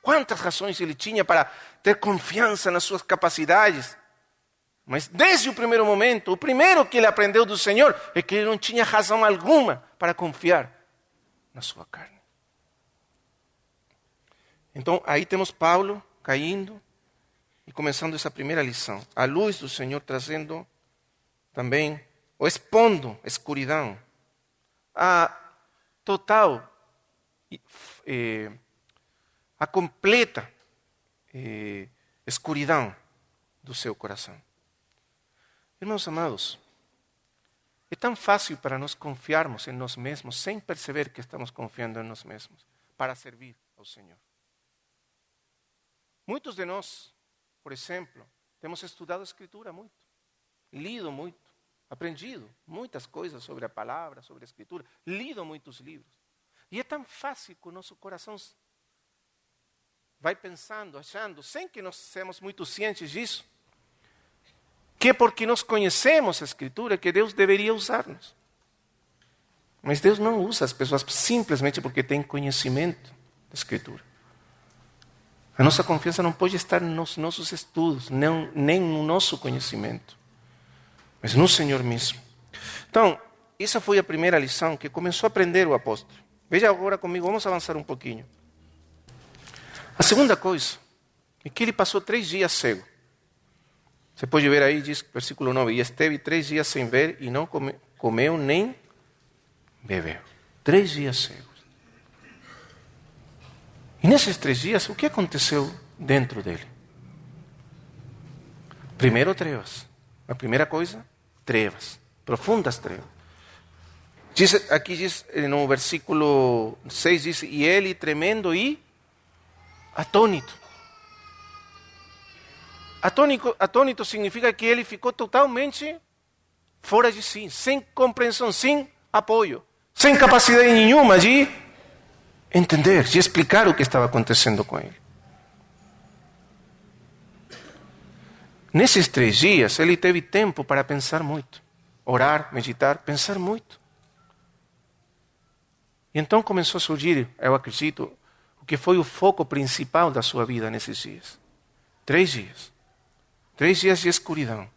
Quantas razões ele tinha para ter confiança nas suas capacidades? Mas desde o primeiro momento, o primeiro que ele aprendeu do Senhor é que ele não tinha razão alguma para confiar na sua carne. Então, aí temos Paulo caindo e começando essa primeira lição. A luz do Senhor trazendo também, ou expondo a escuridão, a total, a completa escuridão do seu coração. Irmãos amados, é tão fácil para nós confiarmos em nós mesmos sem perceber que estamos confiando em nós mesmos para servir ao Senhor. Muitos de nós, por exemplo, temos estudado a Escritura muito, lido muito, aprendido muitas coisas sobre a palavra, sobre a Escritura, lido muitos livros. E é tão fácil que o nosso coração vai pensando, achando, sem que nós sejamos muito cientes disso, que porque nós conhecemos a Escritura, que Deus deveria usar-nos. Mas Deus não usa as pessoas simplesmente porque têm conhecimento da Escritura. A nossa confiança não pode estar nos nossos estudos, nem no nosso conhecimento, mas no Senhor mesmo. Então, essa foi a primeira lição que começou a aprender o apóstolo. Veja agora comigo, vamos avançar um pouquinho. A segunda coisa é que ele passou 3 dias cego. Você pode ver aí, diz versículo 9, e esteve 3 dias sem ver e não comeu nem bebeu. 3 dias cegos. E nesses 3 dias, o que aconteceu dentro dele? Primeiro, trevas. A primeira coisa, trevas. Profundas trevas. Aqui diz, no versículo 6, diz, e ele tremendo e atônito. Atônito significa que ele ficou totalmente fora de si, sem compreensão, sem apoio, sem capacidade nenhuma de entender, de explicar o que estava acontecendo com ele. Nesses 3 dias, ele teve tempo para pensar muito, orar, meditar, pensar muito. E então começou a surgir, eu acredito, o que foi o foco principal da sua vida nesses dias. 3 dias. 3 dias de escuridão.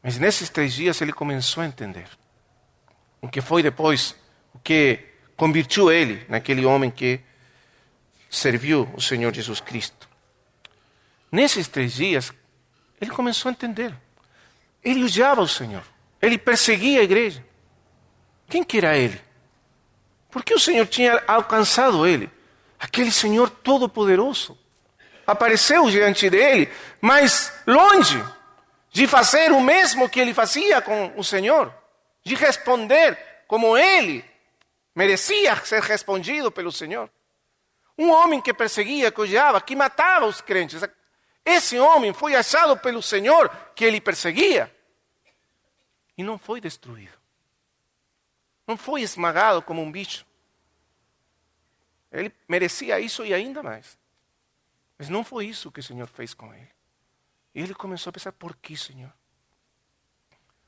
Mas nesses 3 dias ele começou a entender o que foi depois, o que convertiu ele naquele homem que serviu o Senhor Jesus Cristo. Nesses 3 dias, ele começou a entender. Ele odiava o Senhor. Ele perseguia a igreja. Quem que era ele? Porque o Senhor tinha alcançado ele. Aquele Senhor todo-poderoso. Apareceu diante dele, mas longe de fazer o mesmo que ele fazia com o Senhor. De responder como ele merecia ser respondido pelo Senhor. Um homem que perseguia, que odiava, que matava os crentes. Esse homem foi achado pelo Senhor que ele perseguia. E não foi destruído. Não foi esmagado como um bicho. Ele merecia isso e ainda mais. Mas não foi isso que o Senhor fez com ele. E ele começou a pensar, por que, Senhor?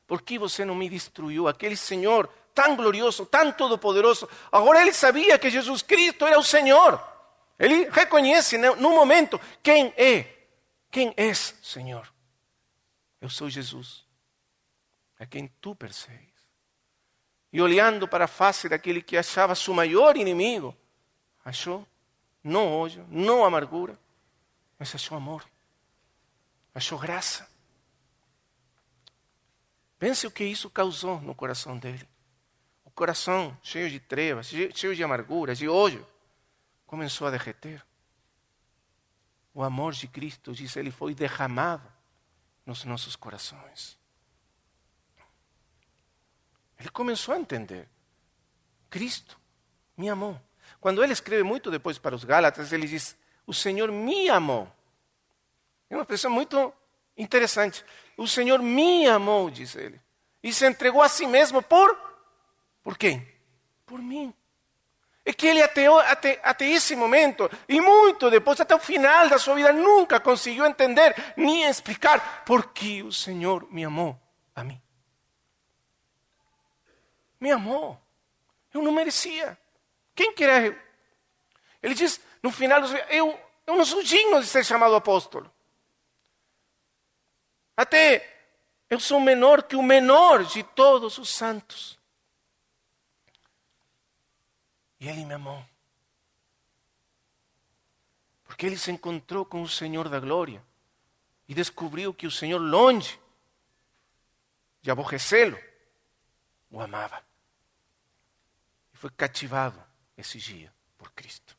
Por que você não me destruiu? Aquele Senhor tão glorioso, tão todo-poderoso. Agora ele sabia que Jesus Cristo era o Senhor. Ele reconhece no momento quem é. Quem és, Senhor? Eu sou Jesus, a quem tu persegues. E olhando para a face daquele que achava seu maior inimigo, achou não ódio, não amargura, mas achou amor, achou graça. Pense o que isso causou no coração dele. O coração cheio de trevas, cheio de amargura, de ódio, começou a derreter. O amor de Cristo, diz ele, foi derramado nos nossos corações. Ele começou a entender. Cristo me amou. Quando ele escreve muito depois para os Gálatas, ele diz, o Senhor me amou. É uma expressão muito interessante. O Senhor me amou, diz ele. E se entregou a si mesmo por quem? Por mim. É que ele até esse momento, e muito depois, até o final da sua vida, nunca conseguiu entender, nem explicar por que o Senhor me amou a mim. Me amou. Eu não merecia. Quem queria? Ele diz, no final, eu não sou digno de ser chamado apóstolo. Até eu sou menor que o menor de todos os santos. E ele me amou. Porque ele se encontrou com o Senhor da glória e descobriu que o Senhor, longe de aborrecê-lo, o amava. E foi cativado esse dia por Cristo.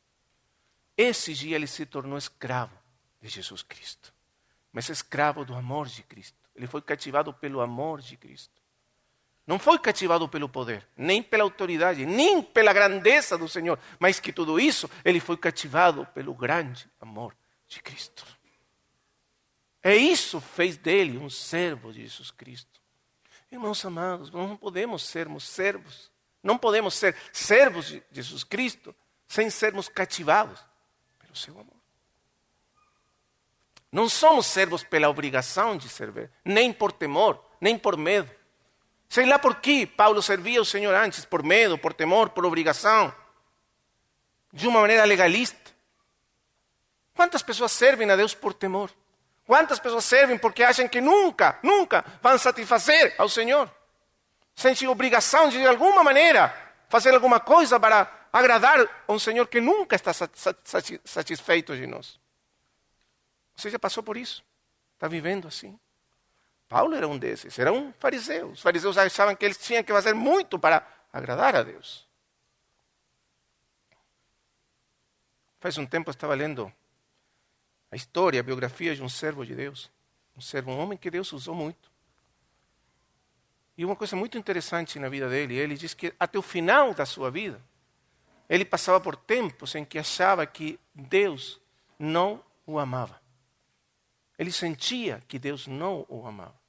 Esse dia ele se tornou escravo de Jesus Cristo. Mas escravo do amor de Cristo. Ele foi cativado pelo amor de Cristo. Não foi cativado pelo poder, nem pela autoridade, nem pela grandeza do Senhor. Mas que tudo isso, ele foi cativado pelo grande amor de Cristo. E isso fez dele um servo de Jesus Cristo. Irmãos amados, nós não podemos sermos servos. Não podemos ser servos de Jesus Cristo sem sermos cativados pelo seu amor. Não somos servos pela obrigação de servir, nem por temor, nem por medo. Sei lá por que Paulo servia ao Senhor antes, por medo, por temor, por obrigação, de uma maneira legalista. Quantas pessoas servem a Deus por temor? Quantas pessoas servem porque acham que nunca vão satisfazer ao Senhor? Sentem obrigação de alguma maneira fazer alguma coisa para agradar a um Senhor que nunca está satisfeito de nós. Você já passou por isso? Está vivendo assim? Paulo era um desses, era um fariseu. Os fariseus achavam que eles tinham que fazer muito para agradar a Deus. Faz um tempo eu estava lendo a história, a biografia de um servo de Deus. Um homem que Deus usou muito. E uma coisa muito interessante na vida dele, ele diz que até o final da sua vida, ele passava por tempos em que achava que Deus não o amava. Ele sentia que Deus não o amava.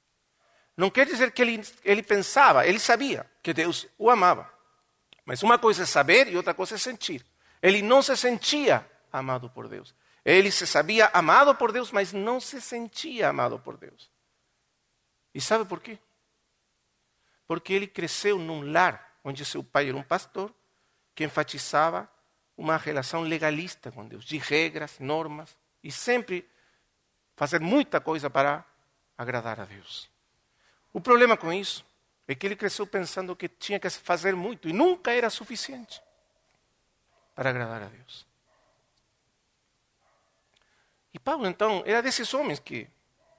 Não quer dizer que ele pensava, ele sabia que Deus o amava. Mas uma coisa é saber e outra coisa é sentir. Ele não se sentia amado por Deus. Ele se sabia amado por Deus, mas não se sentia amado por Deus. E sabe por quê? Porque ele cresceu num lar onde seu pai era um pastor que enfatizava uma relação legalista com Deus, de regras, normas, e sempre fazer muita coisa para agradar a Deus. O problema com isso é que ele cresceu pensando que tinha que fazer muito e nunca era suficiente para agradar a Deus. E Paulo, então, era desses homens que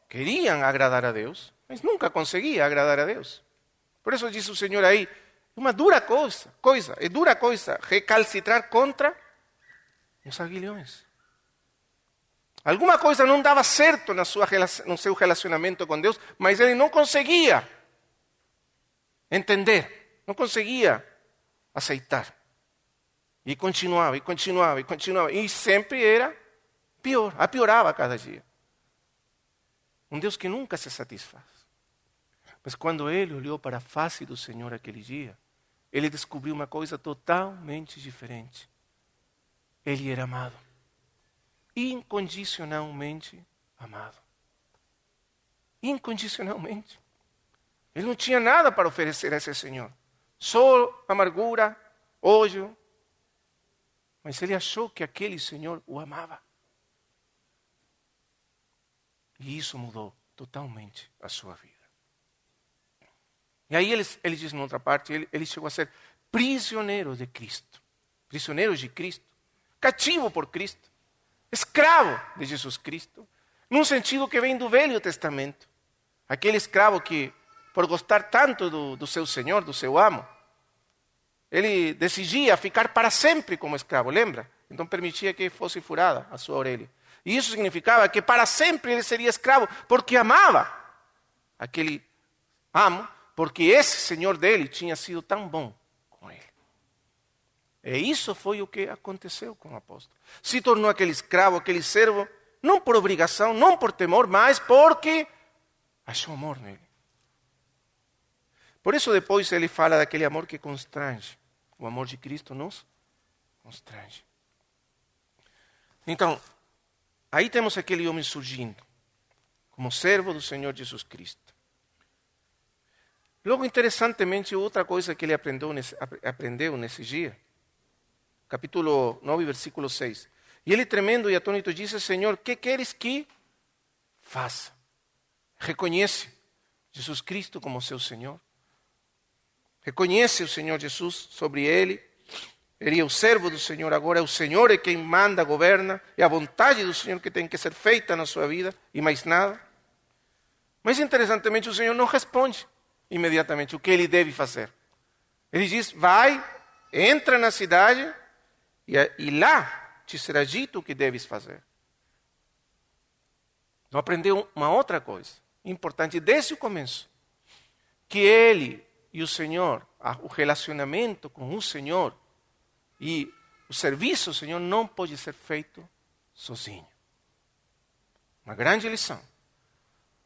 queriam agradar a Deus, mas nunca conseguia agradar a Deus. Por isso diz o Senhor aí, uma dura é dura coisa recalcitrar contra os aguilhões. Alguma coisa não dava certo no seu relacionamento com Deus, mas ele não conseguia entender, não conseguia aceitar. E continuava, e sempre era pior, piorava cada dia. Um Deus que nunca se satisfaz. Mas quando ele olhou para a face do Senhor aquele dia, ele descobriu uma coisa totalmente diferente. Ele era amado. Incondicionalmente amado. Incondicionalmente. Ele não tinha nada para oferecer a esse Senhor. Só amargura, ódio. Mas ele achou que aquele Senhor o amava. E isso mudou totalmente a sua vida. E aí ele diz, em outra parte, ele chegou a ser prisioneiro de Cristo. Prisioneiro de Cristo. Cativo por Cristo. Escravo de Jesus Cristo. Num sentido que vem do Velho Testamento. Aquele escravo que, por gostar tanto do seu Senhor, do seu amo, ele decidia ficar para sempre como escravo, lembra? Então permitia que fosse furada a sua orelha. E isso significava que para sempre ele seria escravo, porque amava aquele amo, porque esse Senhor dele tinha sido tão bom com ele. E isso foi o que aconteceu com o apóstolo. Se tornou aquele escravo, aquele servo, não por obrigação, não por temor, mas porque achou amor nele. Por isso depois ele fala daquele amor que constrange. O amor de Cristo nos constrange. Então, aí temos aquele homem surgindo, como servo do Senhor Jesus Cristo. Logo, interessantemente, outra coisa que ele aprendeu nesse dia, capítulo 9, versículo 6. E ele, tremendo e atônito, disse: Senhor, que queres que faça? Reconhece Jesus Cristo como seu Senhor. Reconhece o Senhor Jesus sobre ele. Ele é o servo do Senhor agora, é o Senhor é quem manda, governa, é a vontade do Senhor que tem que ser feita na sua vida e mais nada. Mas interessantemente o Senhor não responde imediatamente o que ele deve fazer. Ele diz: vai, entra na cidade e lá te será dito o que deves fazer. Não aprendeu uma outra coisa importante desde o começo, que ele e o Senhor, o relacionamento com o Senhor e o serviço ao Senhor não pode ser feito sozinho. Uma grande lição.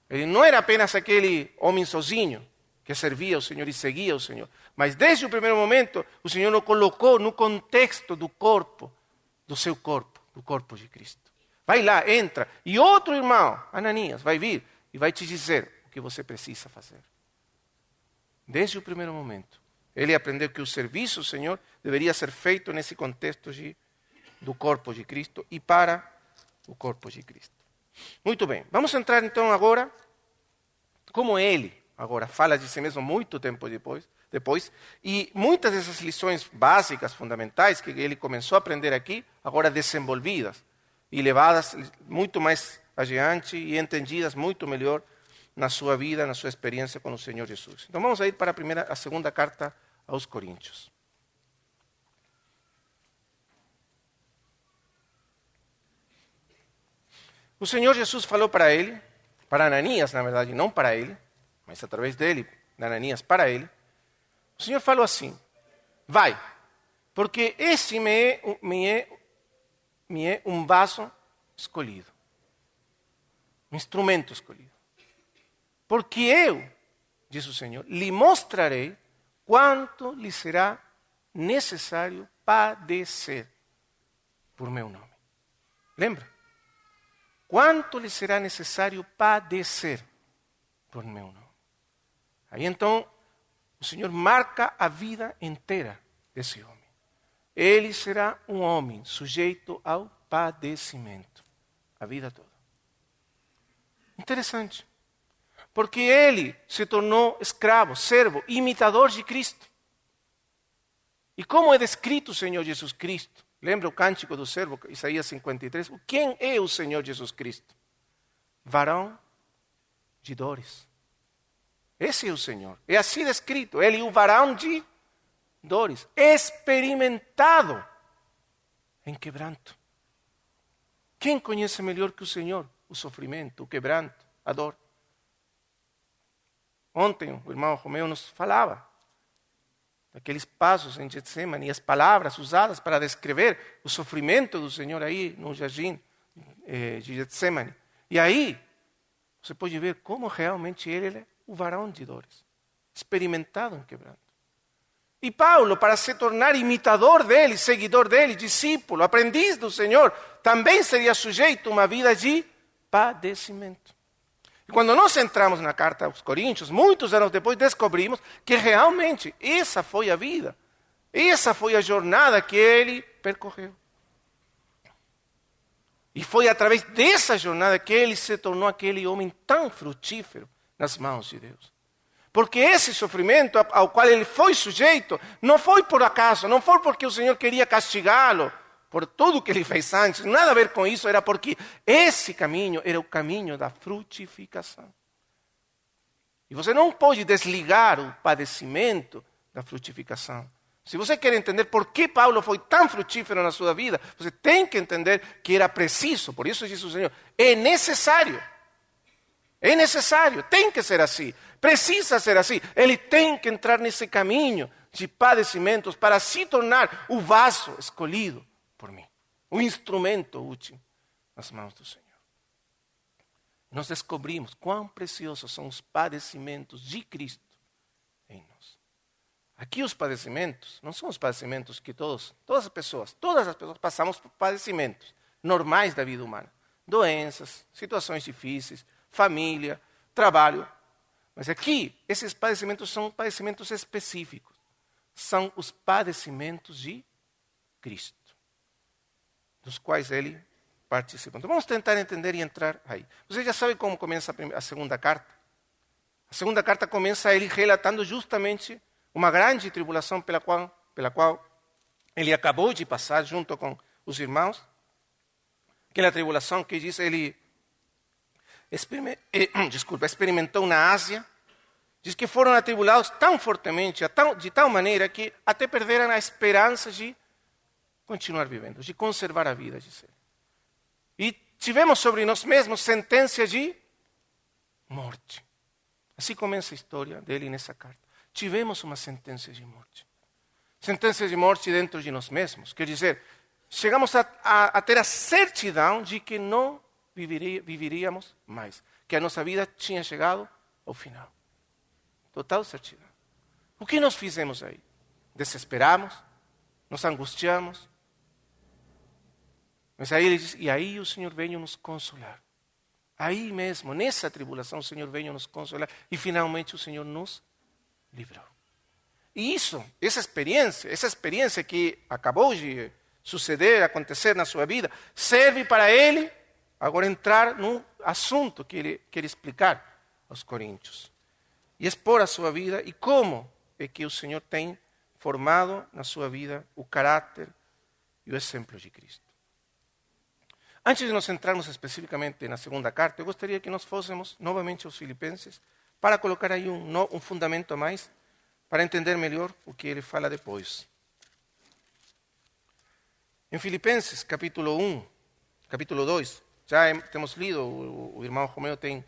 Ele não era apenas aquele homem sozinho que servia ao Senhor e seguia ao Senhor, mas desde o primeiro momento o Senhor o colocou no contexto do corpo, do seu corpo, do corpo de Cristo. Vai lá, entra, e outro irmão, Ananias, vai vir e vai te dizer o que você precisa fazer. Desde o primeiro momento, ele aprendeu que o serviço ao Senhor deveria ser feito nesse contexto do corpo de Cristo e para o corpo de Cristo. Muito bem, vamos entrar então agora, como ele agora fala de si mesmo muito tempo depois, e muitas dessas lições básicas, fundamentais, que ele começou a aprender aqui, agora desenvolvidas e levadas muito mais adiante e entendidas muito melhor na sua vida, na sua experiência com o Senhor Jesus. Então vamos a ir para a segunda carta aos Coríntios. O Senhor Jesus falou para ele, para Ananias, na verdade, não para ele, mas através dele, de Ananias, para ele. O Senhor falou assim: vai, porque esse me é um vaso escolhido, um instrumento escolhido. Porque eu, diz o Senhor, lhe mostrarei quanto lhe será necessário padecer por meu nome. Lembra? Quanto lhe será necessário padecer por meu nome. Aí então o Senhor marca a vida inteira desse homem. Ele será um homem sujeito ao padecimento a vida toda. Interessante. Porque ele se tornou escravo, servo, imitador de Cristo. E como é descrito o Senhor Jesus Cristo? Lembra o cântico do servo, Isaías 53? Quem é o Senhor Jesus Cristo? Varão de dores. Esse é o Senhor. É assim descrito. Ele é o varão de dores. Experimentado em quebranto. Quem conhece melhor que o Senhor o sofrimento, o quebranto, a dor? Ontem o irmão Romeu nos falava daqueles passos em Getsemane e as palavras usadas para descrever o sofrimento do Senhor aí no jardim de Getsemane. E aí você pode ver como realmente ele é o varão de dores, experimentado em quebranto. E Paulo, para se tornar imitador dele, seguidor dele, discípulo, aprendiz do Senhor, também seria sujeito a uma vida de padecimento. E quando nós entramos na carta aos Coríntios, muitos anos depois descobrimos que realmente essa foi a vida, essa foi a jornada que ele percorreu. E foi através dessa jornada que ele se tornou aquele homem tão frutífero nas mãos de Deus. Porque esse sofrimento ao qual ele foi sujeito não foi por acaso, não foi porque o Senhor queria castigá-lo por tudo que ele fez antes, nada a ver com isso, era porque esse caminho era o caminho da frutificação. E você não pode desligar o padecimento da frutificação. Se você quer entender por que Paulo foi tão frutífero na sua vida, você tem que entender que era preciso, por isso diz o Senhor, é necessário É necessário, tem que ser assim, precisa ser assim. Ele tem que entrar nesse caminho de padecimentos para se tornar o vaso escolhido por mim, o instrumento útil nas mãos do Senhor. Nós descobrimos quão preciosos são os padecimentos de Cristo em nós. Aqui os padecimentos não são os padecimentos que todas as pessoas passamos por padecimentos normais da vida humana. Doenças, situações difíceis, família, trabalho. Mas aqui, esses padecimentos são padecimentos específicos. São os padecimentos de Cristo, dos quais ele participa. Então vamos tentar entender e entrar aí. Você já sabe como começa a segunda carta? A segunda carta começa ele relatando justamente uma grande tribulação pela qual ele acabou de passar junto com os irmãos. Aquela tribulação que diz ele experimentou na Ásia. Diz que foram atribulados tão fortemente, de tal maneira que até perderam a esperança de continuar vivendo, de conservar a vida, diz ele. E tivemos sobre nós mesmos sentença de morte. Assim começa a história dele nessa carta. Tivemos uma sentença de morte. Sentença de morte dentro de nós mesmos. Quer dizer, chegamos a ter a certidão de que não viveríamos mais. Que a nossa vida tinha chegado ao final. Total certidão. O que nós fizemos aí? Desesperamos? Nos angustiamos? Mas aí ele diz, e aí o Senhor veio nos consolar. Aí mesmo, nessa tribulação, o Senhor veio nos consolar. E finalmente o Senhor nos livrou. E isso, essa experiência que acabou de suceder, acontecer na sua vida, serve para ele agora entrar no assunto que ele quer explicar aos coríntios. E expor a sua vida e como é que o Senhor tem formado na sua vida o caráter e o exemplo de Cristo. Antes de nos entrarmos especificamente na segunda carta, eu gostaria que nós fôssemos novamente aos Filipenses para colocar aí um fundamento a mais para entender melhor o que ele fala depois. Em Filipenses, capítulo 2, já temos lido, o irmão Romeu tem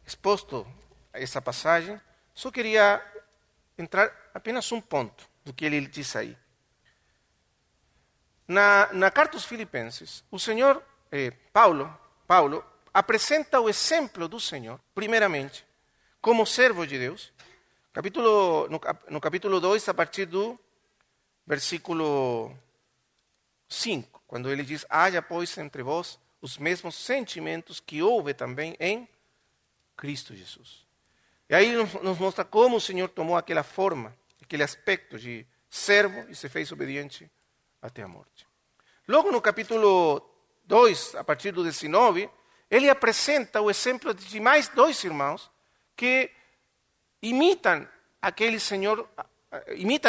exposto essa passagem, só queria entrar apenas um ponto do que ele diz aí. Na carta aos Filipenses, o Senhor, Paulo, apresenta o exemplo do Senhor, primeiramente, como servo de Deus, no capítulo 2, a partir do versículo 5, quando ele diz, haja, pois, entre vós os mesmos sentimentos que houve também em Cristo Jesus. E aí nos mostra como o Senhor tomou aquela forma, aquele aspecto de servo e se fez obediente até a morte. Logo no capítulo 2, a partir do 19, ele apresenta o exemplo de mais dois irmãos que imitam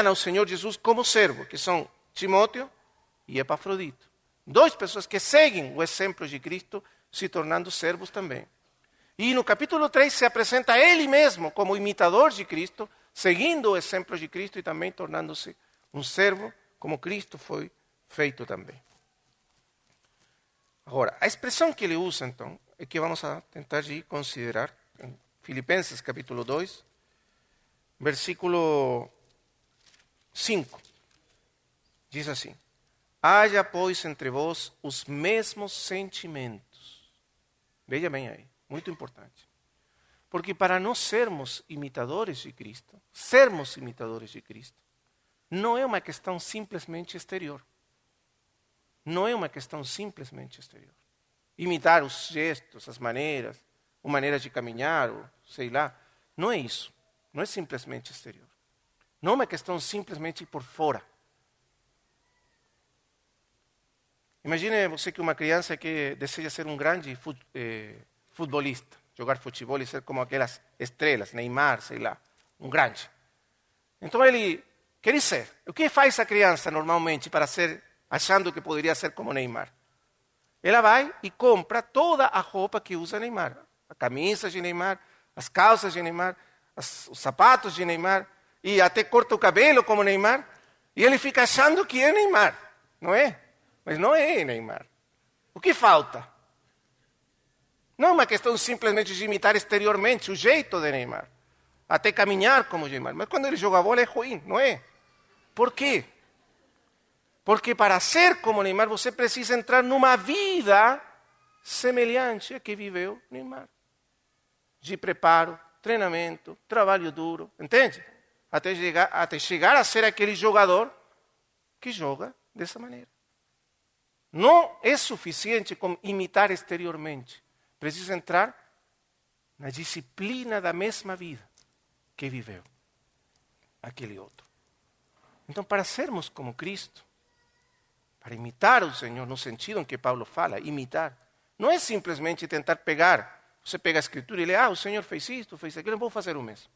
ao Senhor Jesus como servo, que são Timóteo e Epafrodito. Duas pessoas que seguem o exemplo de Cristo, se tornando servos também. E no capítulo 3 se apresenta ele mesmo como imitador de Cristo, seguindo o exemplo de Cristo e também tornando-se um servo, como Cristo foi feito também. Agora, a expressão que ele usa, então, é que vamos a tentar de considerar em Filipenses capítulo 2, versículo 5. Diz assim, haja, pois, entre vós os mesmos sentimentos. Veja bem aí. Muito importante. Porque para nós sermos imitadores de Cristo, não é uma questão simplesmente exterior. Não é uma questão simplesmente exterior. Imitar os gestos, as maneiras, ou maneiras de caminhar, ou sei lá, não é isso. Não é simplesmente exterior. Não é uma questão simplesmente por fora. Imagine você que uma criança que deseja ser um grande futebolista, jogar futebol e ser como aquelas estrelas, Neymar, sei lá, um grande. Então ele quer ser. O que faz a criança normalmente para ser, achando que poderia ser como Neymar? Ela vai e compra toda a roupa que usa Neymar. A camisa de Neymar, as calças de Neymar, os sapatos de Neymar, e até corta o cabelo como Neymar, e ele fica achando que é Neymar, não é? Mas não é Neymar. O que falta? Não é uma questão simplesmente de imitar exteriormente o jeito de Neymar, até caminhar como Neymar. Mas quando ele joga bola é ruim, não é? Por quê? Porque para ser como Neymar você precisa entrar numa vida semelhante a que viveu Neymar. De preparo, treinamento, trabalho duro, entende? Até chegar a ser aquele jogador que joga dessa maneira. Não é suficiente com imitar exteriormente. Precisa entrar na disciplina da mesma vida que viveu aquele outro. Então, para sermos como Cristo, para imitar o Senhor, no sentido em que Paulo fala, imitar, não é simplesmente tentar pegar. Você pega a Escritura e lê, o Senhor fez isto, fez aquilo, eu vou fazer o mesmo.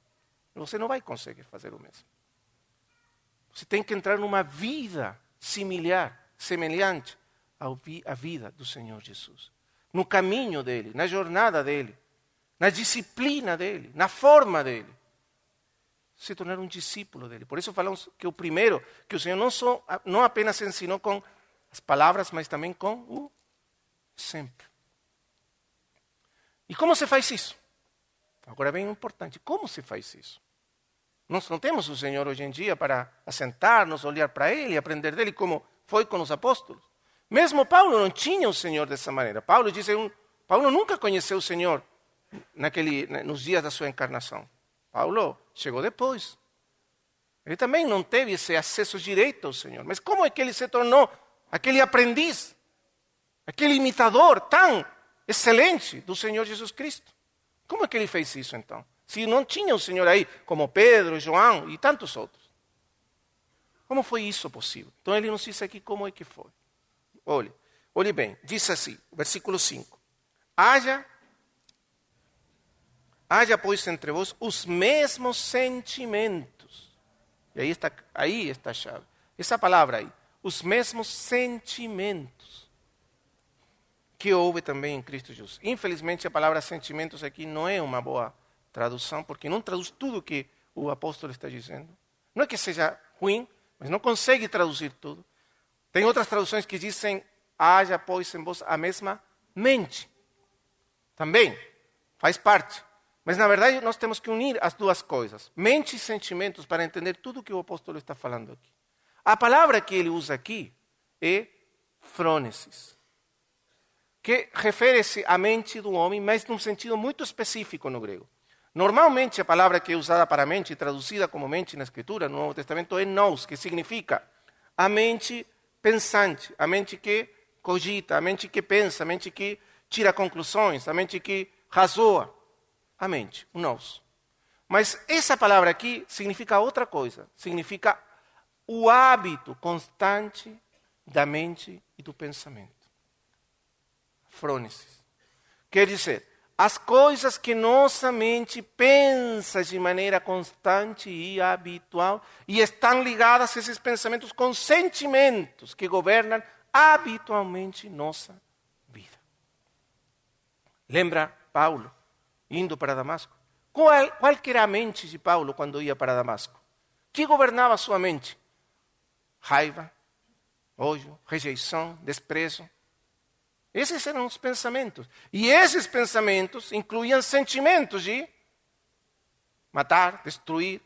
Você não vai conseguir fazer o mesmo. Você tem que entrar numa vida similar, semelhante à vida do Senhor Jesus. No caminho dele, na jornada dele, na disciplina dele, na forma dele. Se tornar um discípulo dele. Por isso falamos que o primeiro, que o Senhor não apenas ensinou com as palavras, mas também com o exemplo. E como se faz isso? Agora bem importante, como se faz isso? Nós não temos o Senhor hoje em dia para assentar-nos, olhar para Ele, aprender dele, como foi com os apóstolos. Mesmo Paulo não tinha o Senhor dessa maneira. Paulo nunca conheceu o Senhor nos dias da sua encarnação. Paulo chegou depois. Ele também não teve esse acesso direito ao Senhor. Mas como é que ele se tornou aquele aprendiz, aquele imitador tão excelente do Senhor Jesus Cristo? Como é que ele fez isso então? Se não tinha o Senhor aí, como Pedro, João e tantos outros. Como foi isso possível? Então ele nos diz aqui como é que foi. Olhe bem, diz assim, versículo 5. Haja, pois, entre vós os mesmos sentimentos. E aí está a chave. Essa palavra aí, os mesmos sentimentos que houve também em Cristo Jesus. Infelizmente, a palavra sentimentos aqui não é uma boa tradução, porque não traduz tudo o que o apóstolo está dizendo. Não é que seja ruim, mas não consegue traduzir tudo. Tem outras traduções que dizem, haja, pois, em vós a mesma mente. Também faz parte. Mas, na verdade, nós temos que unir as duas coisas. Mente e sentimentos para entender tudo o que o apóstolo está falando aqui. A palavra que ele usa aqui é frônesis, que refere-se à mente do homem, mas num sentido muito específico no grego. Normalmente, a palavra que é usada para mente, traduzida como mente na Escritura, no Novo Testamento, é nous, que significa a mente pensante, a mente que cogita, a mente que pensa, a mente que tira conclusões, a mente que razoa. A mente, o nous. Mas essa palavra aqui significa outra coisa. Significa o hábito constante da mente e do pensamento. Frônesis. Quer dizer, as coisas que nossa mente pensa de maneira constante e habitual e estão ligadas a esses pensamentos com sentimentos que governam habitualmente nossa vida. Lembra Paulo indo para Damasco? Qual que era a mente de Paulo quando ia para Damasco? Que governava a sua mente? Raiva, ódio, rejeição, desprezo. Esses eram os pensamentos. E esses pensamentos incluíam sentimentos de matar, destruir,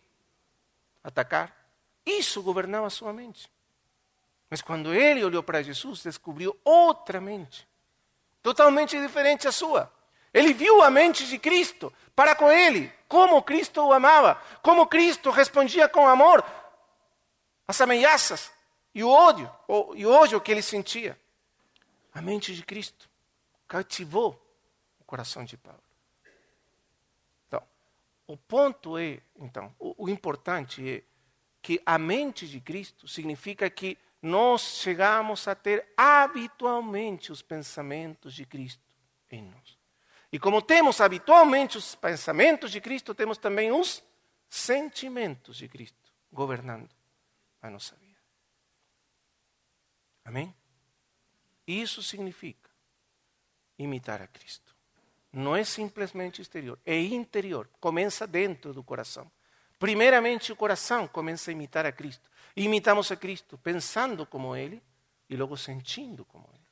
atacar. Isso governava a sua mente. Mas quando ele olhou para Jesus, descobriu outra mente, totalmente diferente da sua. Ele viu a mente de Cristo para com ele, como Cristo o amava, como Cristo respondia com amor às ameaças e o ódio que ele sentia. A mente de Cristo cativou o coração de Paulo. Então, o ponto é, o importante é que a mente de Cristo significa que nós chegamos a ter habitualmente os pensamentos de Cristo em nós. E como temos habitualmente os pensamentos de Cristo, temos também os sentimentos de Cristo governando a nossa vida. Amém? Isso significa imitar a Cristo. Não é simplesmente exterior, é interior. Começa dentro do coração. Primeiramente o coração começa a imitar a Cristo. E imitamos a Cristo pensando como Ele e logo sentindo como Ele.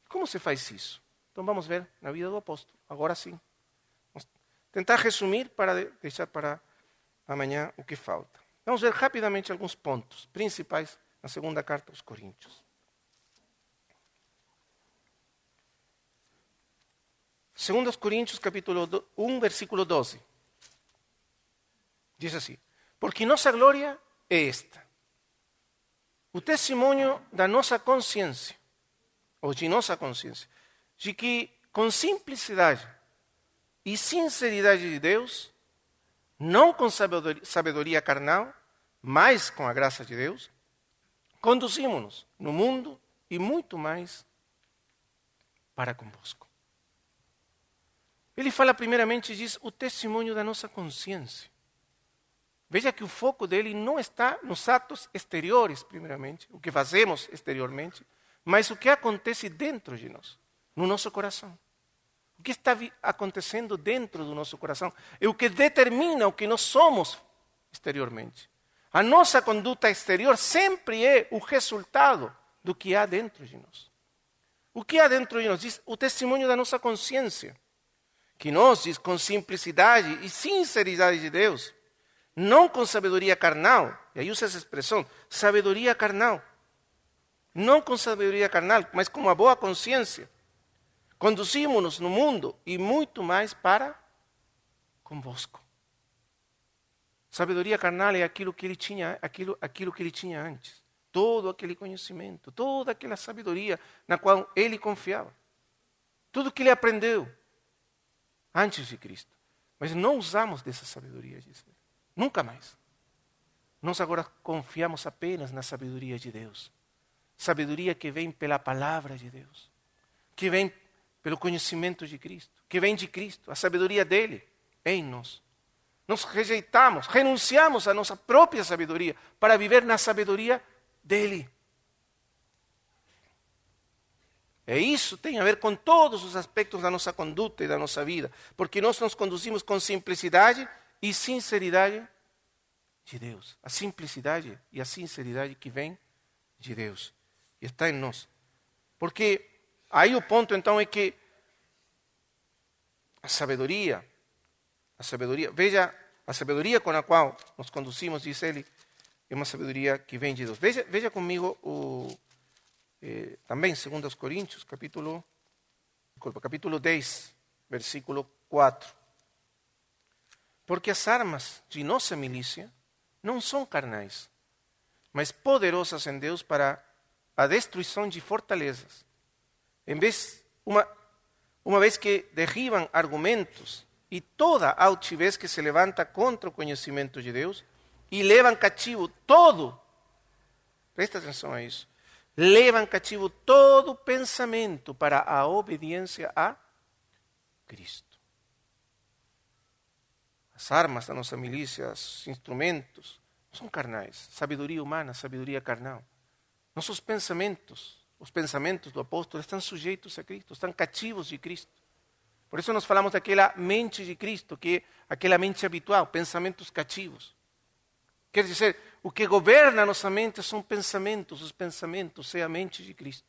Como se faz isso? Então vamos ver na vida do apóstolo. Agora sim. Vamos tentar resumir para deixar para amanhã o que falta. Vamos ver rapidamente alguns pontos principais na segunda carta aos Coríntios. 2 Coríntios, capítulo 1, versículo 12. Diz assim: porque nossa glória é esta, o testemunho da nossa consciência, ou de nossa consciência, de que com simplicidade e sinceridade de Deus, não com sabedoria carnal, mas com a graça de Deus, conduzimos-nos no mundo e muito mais para convosco. Ele fala primeiramente, diz, o testemunho da nossa consciência. Veja que o foco dele não está nos atos exteriores, primeiramente, o que fazemos exteriormente, mas o que acontece dentro de nós, no nosso coração. O que está acontecendo dentro do nosso coração é o que determina o que nós somos exteriormente. A nossa conduta exterior sempre é o resultado do que há dentro de nós. O que há dentro de nós? Diz o testemunho da nossa consciência. Que nós, diz, com simplicidade e sinceridade de Deus, não com sabedoria carnal, e aí usa essa expressão, sabedoria carnal. Não com sabedoria carnal, mas com uma boa consciência. Conduzimos-nos no mundo e muito mais para convosco. Sabedoria carnal é aquilo que ele tinha, aquilo que ele tinha antes. Todo aquele conhecimento, toda aquela sabedoria na qual ele confiava. Tudo que ele aprendeu antes de Cristo. Mas não usamos dessa sabedoria, diz ele. Nunca mais. Nós agora confiamos apenas na sabedoria de Deus. Sabedoria que vem pela palavra de Deus. Que vem pelo conhecimento de Cristo. Que vem de Cristo. A sabedoria dele em nós. Nós rejeitamos, renunciamos à nossa própria sabedoria para viver na sabedoria dele. E isso tem a ver com todos os aspectos da nossa conduta e da nossa vida. Porque nós nos conduzimos com simplicidade e sinceridade de Deus. A simplicidade e a sinceridade que vem de Deus. E está em nós. Porque aí o ponto então é que a sabedoria, veja, a sabedoria com a qual nos conduzimos, diz ele, é uma sabedoria que vem de Deus. Veja comigo também 2 Coríntios, capítulo 10, versículo 4. Porque as armas de nossa milícia não são carnais, mas poderosas em Deus para a destruição de fortalezas. Uma vez que derribam argumentos e toda altivez que se levanta contra o conhecimento de Deus e levam cativo todo, presta atenção a isso, levam cativo todo pensamento para a obediência a Cristo. As armas da nossa milícia, os instrumentos, não são carnais. Sabedoria humana, sabedoria carnal. Nossos pensamentos, os pensamentos do apóstolo estão sujeitos a Cristo, estão cativos de Cristo. Por isso nós falamos daquela mente de Cristo, que é aquela mente habitual, pensamentos cativos. Quer dizer, o que governa a nossa mente são pensamentos, os pensamentos é a mente de Cristo.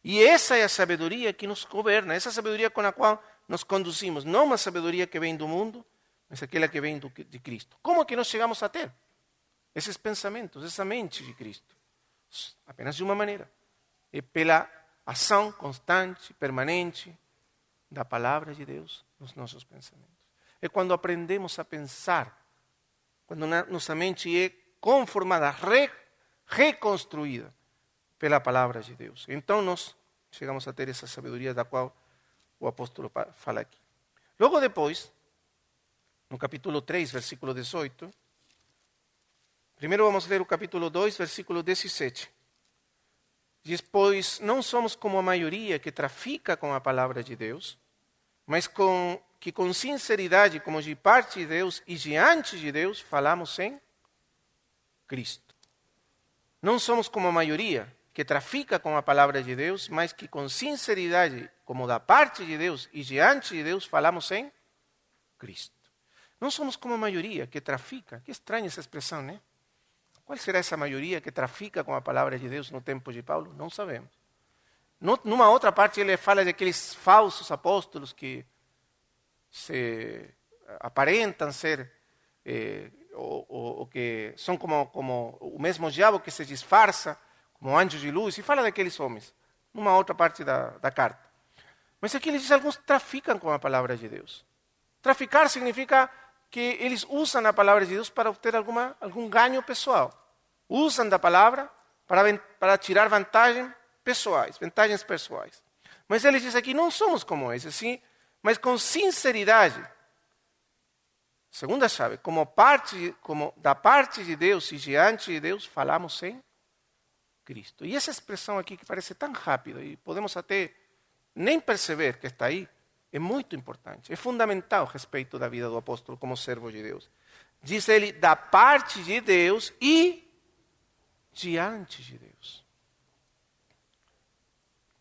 E essa é a sabedoria que nos governa, essa sabedoria com a qual nos conduzimos. Não uma sabedoria que vem do mundo, mas aquela que vem de Cristo. Como que nós chegamos a ter esses pensamentos, essa mente de Cristo? Apenas de uma maneira. É pela ação constante, permanente da palavra de Deus nos nossos pensamentos. É quando aprendemos a pensar, quando nossa mente é conformada, reconstruída pela palavra de Deus. Então nós chegamos a ter essa sabedoria da qual o apóstolo fala aqui. Logo depois, no capítulo 3, versículo 18, primeiro vamos ler o capítulo 2, versículo 17. Diz, pois não somos como a maioria que trafica com a palavra de Deus, mas que com sinceridade, como de parte de Deus e diante de Deus, falamos em Cristo. Não somos como a maioria que trafica com a palavra de Deus, mas que com sinceridade, como da parte de Deus e diante de Deus, falamos em Cristo. Não somos como a maioria que trafica. Que estranha essa expressão, né? Qual será essa maioria que trafica com a palavra de Deus no tempo de Paulo? Não sabemos. Numa outra parte ele fala de aqueles falsos apóstolos que se aparentam ser, ou que são como o mesmo diabo que se disfarça, como anjos de luz, e fala daqueles homens, numa outra parte da carta. Mas aqui ele diz que alguns traficam com a palavra de Deus. Traficar significa que eles usam a palavra de Deus para obter algum ganho pessoal. Usam da palavra para tirar vantagens pessoais. Mas ele diz aqui, não somos como esses, sim, mas com sinceridade. Segunda chave, como da parte de Deus e diante de Deus, falamos em Cristo. E essa expressão aqui que parece tão rápida, e podemos até nem perceber que está aí, é muito importante, é fundamental a respeito da vida do apóstolo como servo de Deus. Diz ele, da parte de Deus e diante de Deus.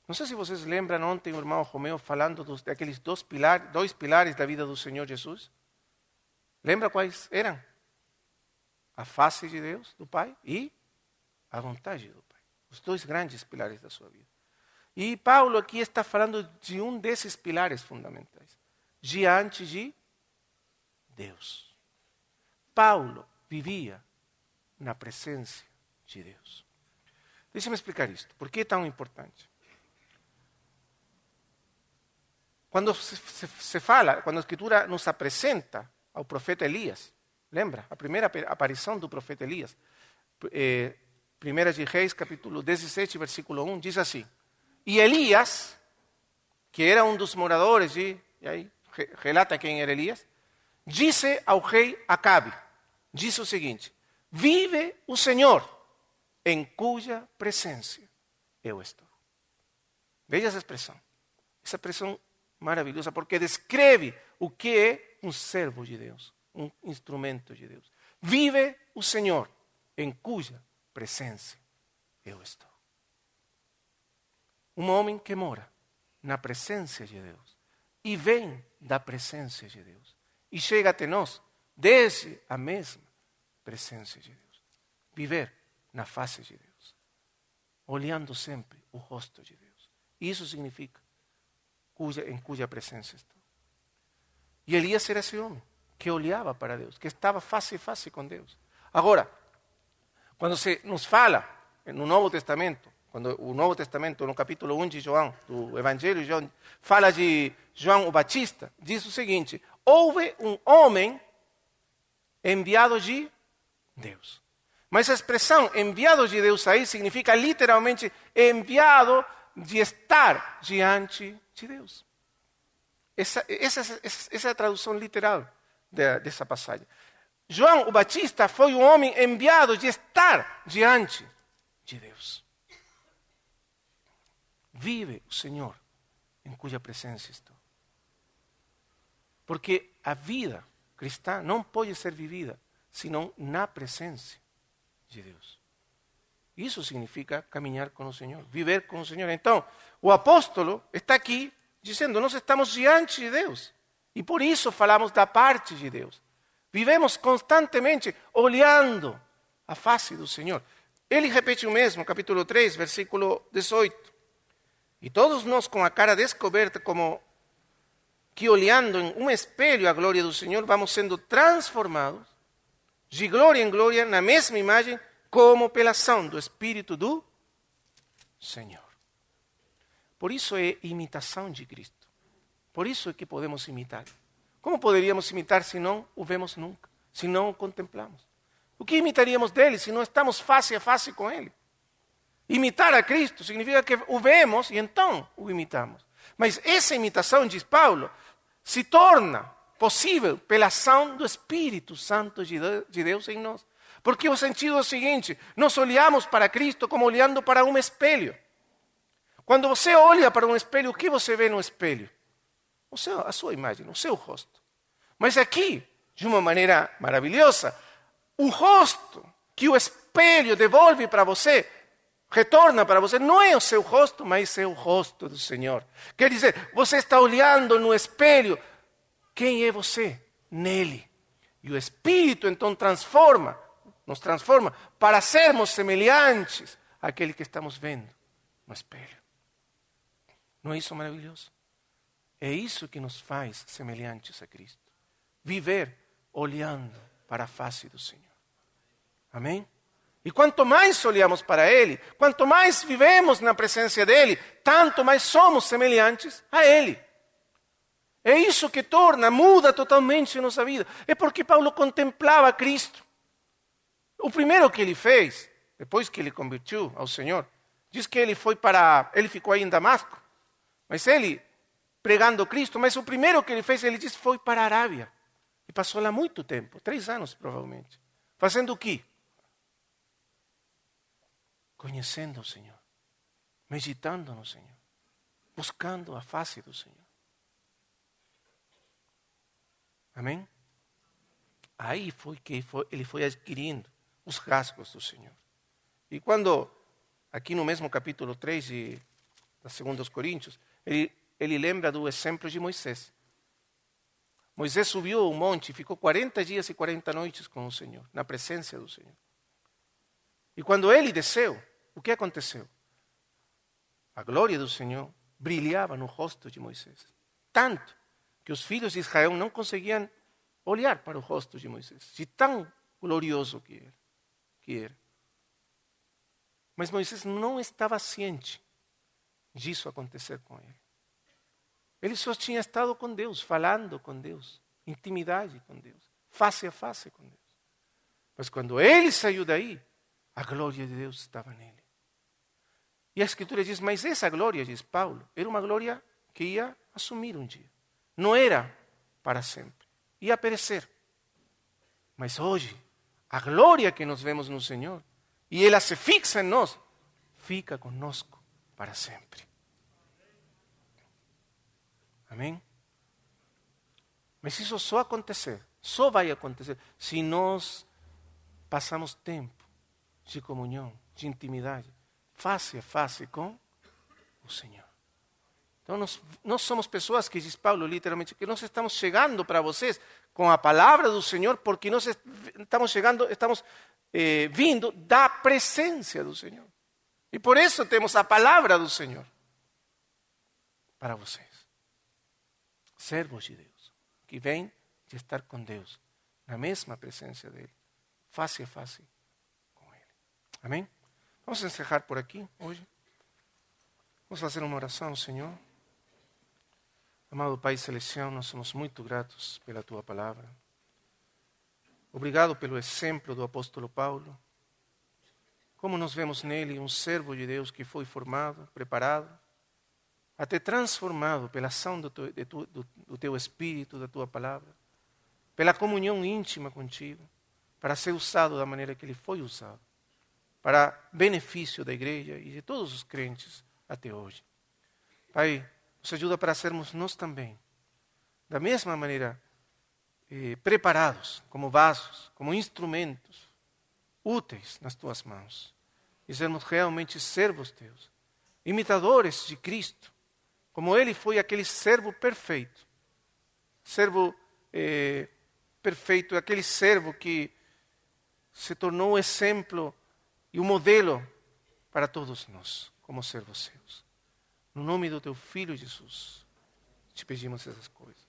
Não sei se vocês lembram ontem o irmão Romeu falando daqueles dois pilares da vida do Senhor Jesus. Lembra quais eram? A face de Deus, do Pai, e a vontade do Pai. Os dois grandes pilares da sua vida. E Paulo aqui está falando de um desses pilares fundamentais. Diante de Deus. Paulo vivia na presença de Deus. Deixa-me explicar isto. Por que é tão importante? Quando se fala, quando a Escritura nos apresenta ao profeta Elias, lembra? A primeira aparição do profeta Elias. 1 de Reis, capítulo 17, versículo 1, diz assim. E Elias, que era um dos moradores, e aí relata quem era Elias, disse ao rei Acabe, disse o seguinte, vive o Senhor, em cuja presença eu estou. Veja essa expressão maravilhosa, porque descreve o que é um servo de Deus, um instrumento de Deus. Vive o Senhor, em cuja presença eu estou. Um homem que mora na presença de Deus e vem da presença de Deus e chega até nós desde a mesma presença de Deus. Viver na face de Deus, olhando sempre o rosto de Deus. Isso significa em cuja presença estou. E Elias era esse homem que olhava para Deus, que estava face a face com Deus. Agora, quando se nos fala no Novo Testamento, quando o Novo Testamento, no capítulo 1 de João, do Evangelho de João, fala de João o Batista, diz o seguinte, houve um homem enviado de Deus. Mas a expressão enviado de Deus aí significa literalmente enviado de estar diante de Deus. Essa é a tradução literal dessa passagem. João o Batista foi um homem enviado de estar diante de Deus. Vive o Senhor em cuja presença estou. Porque a vida cristã não pode ser vivida senão na presença de Deus. Isso significa caminhar com o Senhor, viver com o Senhor. Então, o apóstolo está aqui dizendo, nós estamos diante de Deus. E por isso falamos da parte de Deus. Vivemos constantemente olhando a face do Senhor. Ele repete o mesmo, capítulo 3, versículo 18. E todos nós com a cara descoberta, como que olhando em um espelho a glória do Senhor, vamos sendo transformados de glória em glória na mesma imagem, como pela ação do Espírito do Senhor. Por isso é imitação de Cristo. Por isso é que podemos imitar. Como poderíamos imitar se não o vemos nunca, se não o contemplamos? O que imitaríamos dele se não estamos face a face com ele? Imitar a Cristo significa que o vemos e então o imitamos. Mas essa imitação, diz Paulo, se torna possível pela ação do Espírito Santo de Deus em nós. Porque o sentido é o seguinte, nós olhamos para Cristo como olhando para um espelho. Quando você olha para um espelho, o que você vê no espelho? A sua imagem, o seu rosto. Mas aqui, de uma maneira maravilhosa, o rosto que o espelho devolve para você, retorna para você, não é o seu rosto, mas é o rosto do Senhor. Quer dizer, você está olhando no espelho, quem é você? Nele. E o Espírito então nos transforma para sermos semelhantes àquele que estamos vendo no espelho. Não é isso maravilhoso? É isso que nos faz semelhantes a Cristo. Viver olhando para a face do Senhor. Amém? E quanto mais olhamos para Ele, quanto mais vivemos na presença dEle, tanto mais somos semelhantes a Ele. É isso que muda totalmente a nossa vida. É porque Paulo contemplava Cristo. O primeiro que ele fez, depois que ele convertiu ao Senhor, diz que ele ficou aí em Damasco, mas ele pregando Cristo, mas o primeiro que ele fez, ele disse, foi para a Arábia. E passou lá muito tempo, 3 anos provavelmente. Fazendo o quê? Conhecendo o Senhor, meditando no Senhor, buscando a face do Senhor. Amém? Aí foi que ele foi adquirindo os rasgos do Senhor. E quando, aqui no mesmo capítulo 3 de 2 Coríntios, ele lembra do exemplo de Moisés. Moisés subiu ao monte e ficou 40 dias e 40 noites com o Senhor, na presença do Senhor. E quando ele desceu, o que aconteceu? A glória do Senhor brilhava no rosto de Moisés. Tanto que os filhos de Israel não conseguiam olhar para o rosto de Moisés, de tão glorioso que era. Mas Moisés não estava ciente disso acontecer com ele. Ele só tinha estado com Deus, falando com Deus, intimidade com Deus, face a face com Deus. Mas quando ele saiu daí, a glória de Deus estava nele. E a Escritura diz, mas essa glória, diz Paulo, era uma glória que ia assumir um dia. Não era para sempre. Ia perecer. Mas hoje, a glória que nós vemos no Senhor, e ela se fixa em nós, fica conosco para sempre. Amém? Mas isso só vai acontecer, se nós passamos tempo de comunhão, de intimidade, face a face com o Senhor. Então nós somos pessoas que, diz Paulo literalmente, que nós estamos chegando para vocês com a palavra do Senhor, porque nós estamos vindo da presença do Senhor. E por isso temos a palavra do Senhor para vocês. Servos de Deus, que vêm de estar com Deus, na mesma presença dEle, face a face com Ele. Amém? Vamos encerrar por aqui hoje. Vamos fazer uma oração ao Senhor. Amado Pai Celestial, nós somos muito gratos pela Tua palavra. Obrigado pelo exemplo do apóstolo Paulo. Como nós vemos nele um servo de Deus que foi formado, preparado, até transformado pela ação do Teu Espírito, da Tua palavra, pela comunhão íntima contigo, para ser usado da maneira que ele foi usado, para benefício da igreja e de todos os crentes até hoje. Pai, nos ajuda para sermos nós também, da mesma maneira, preparados como vasos, como instrumentos úteis nas Tuas mãos, e sermos realmente servos Teus, imitadores de Cristo, como Ele foi aquele servo perfeito, aquele servo que se tornou o exemplo e o modelo para todos nós, como servos seus. No nome do Teu Filho Jesus, te pedimos essas coisas.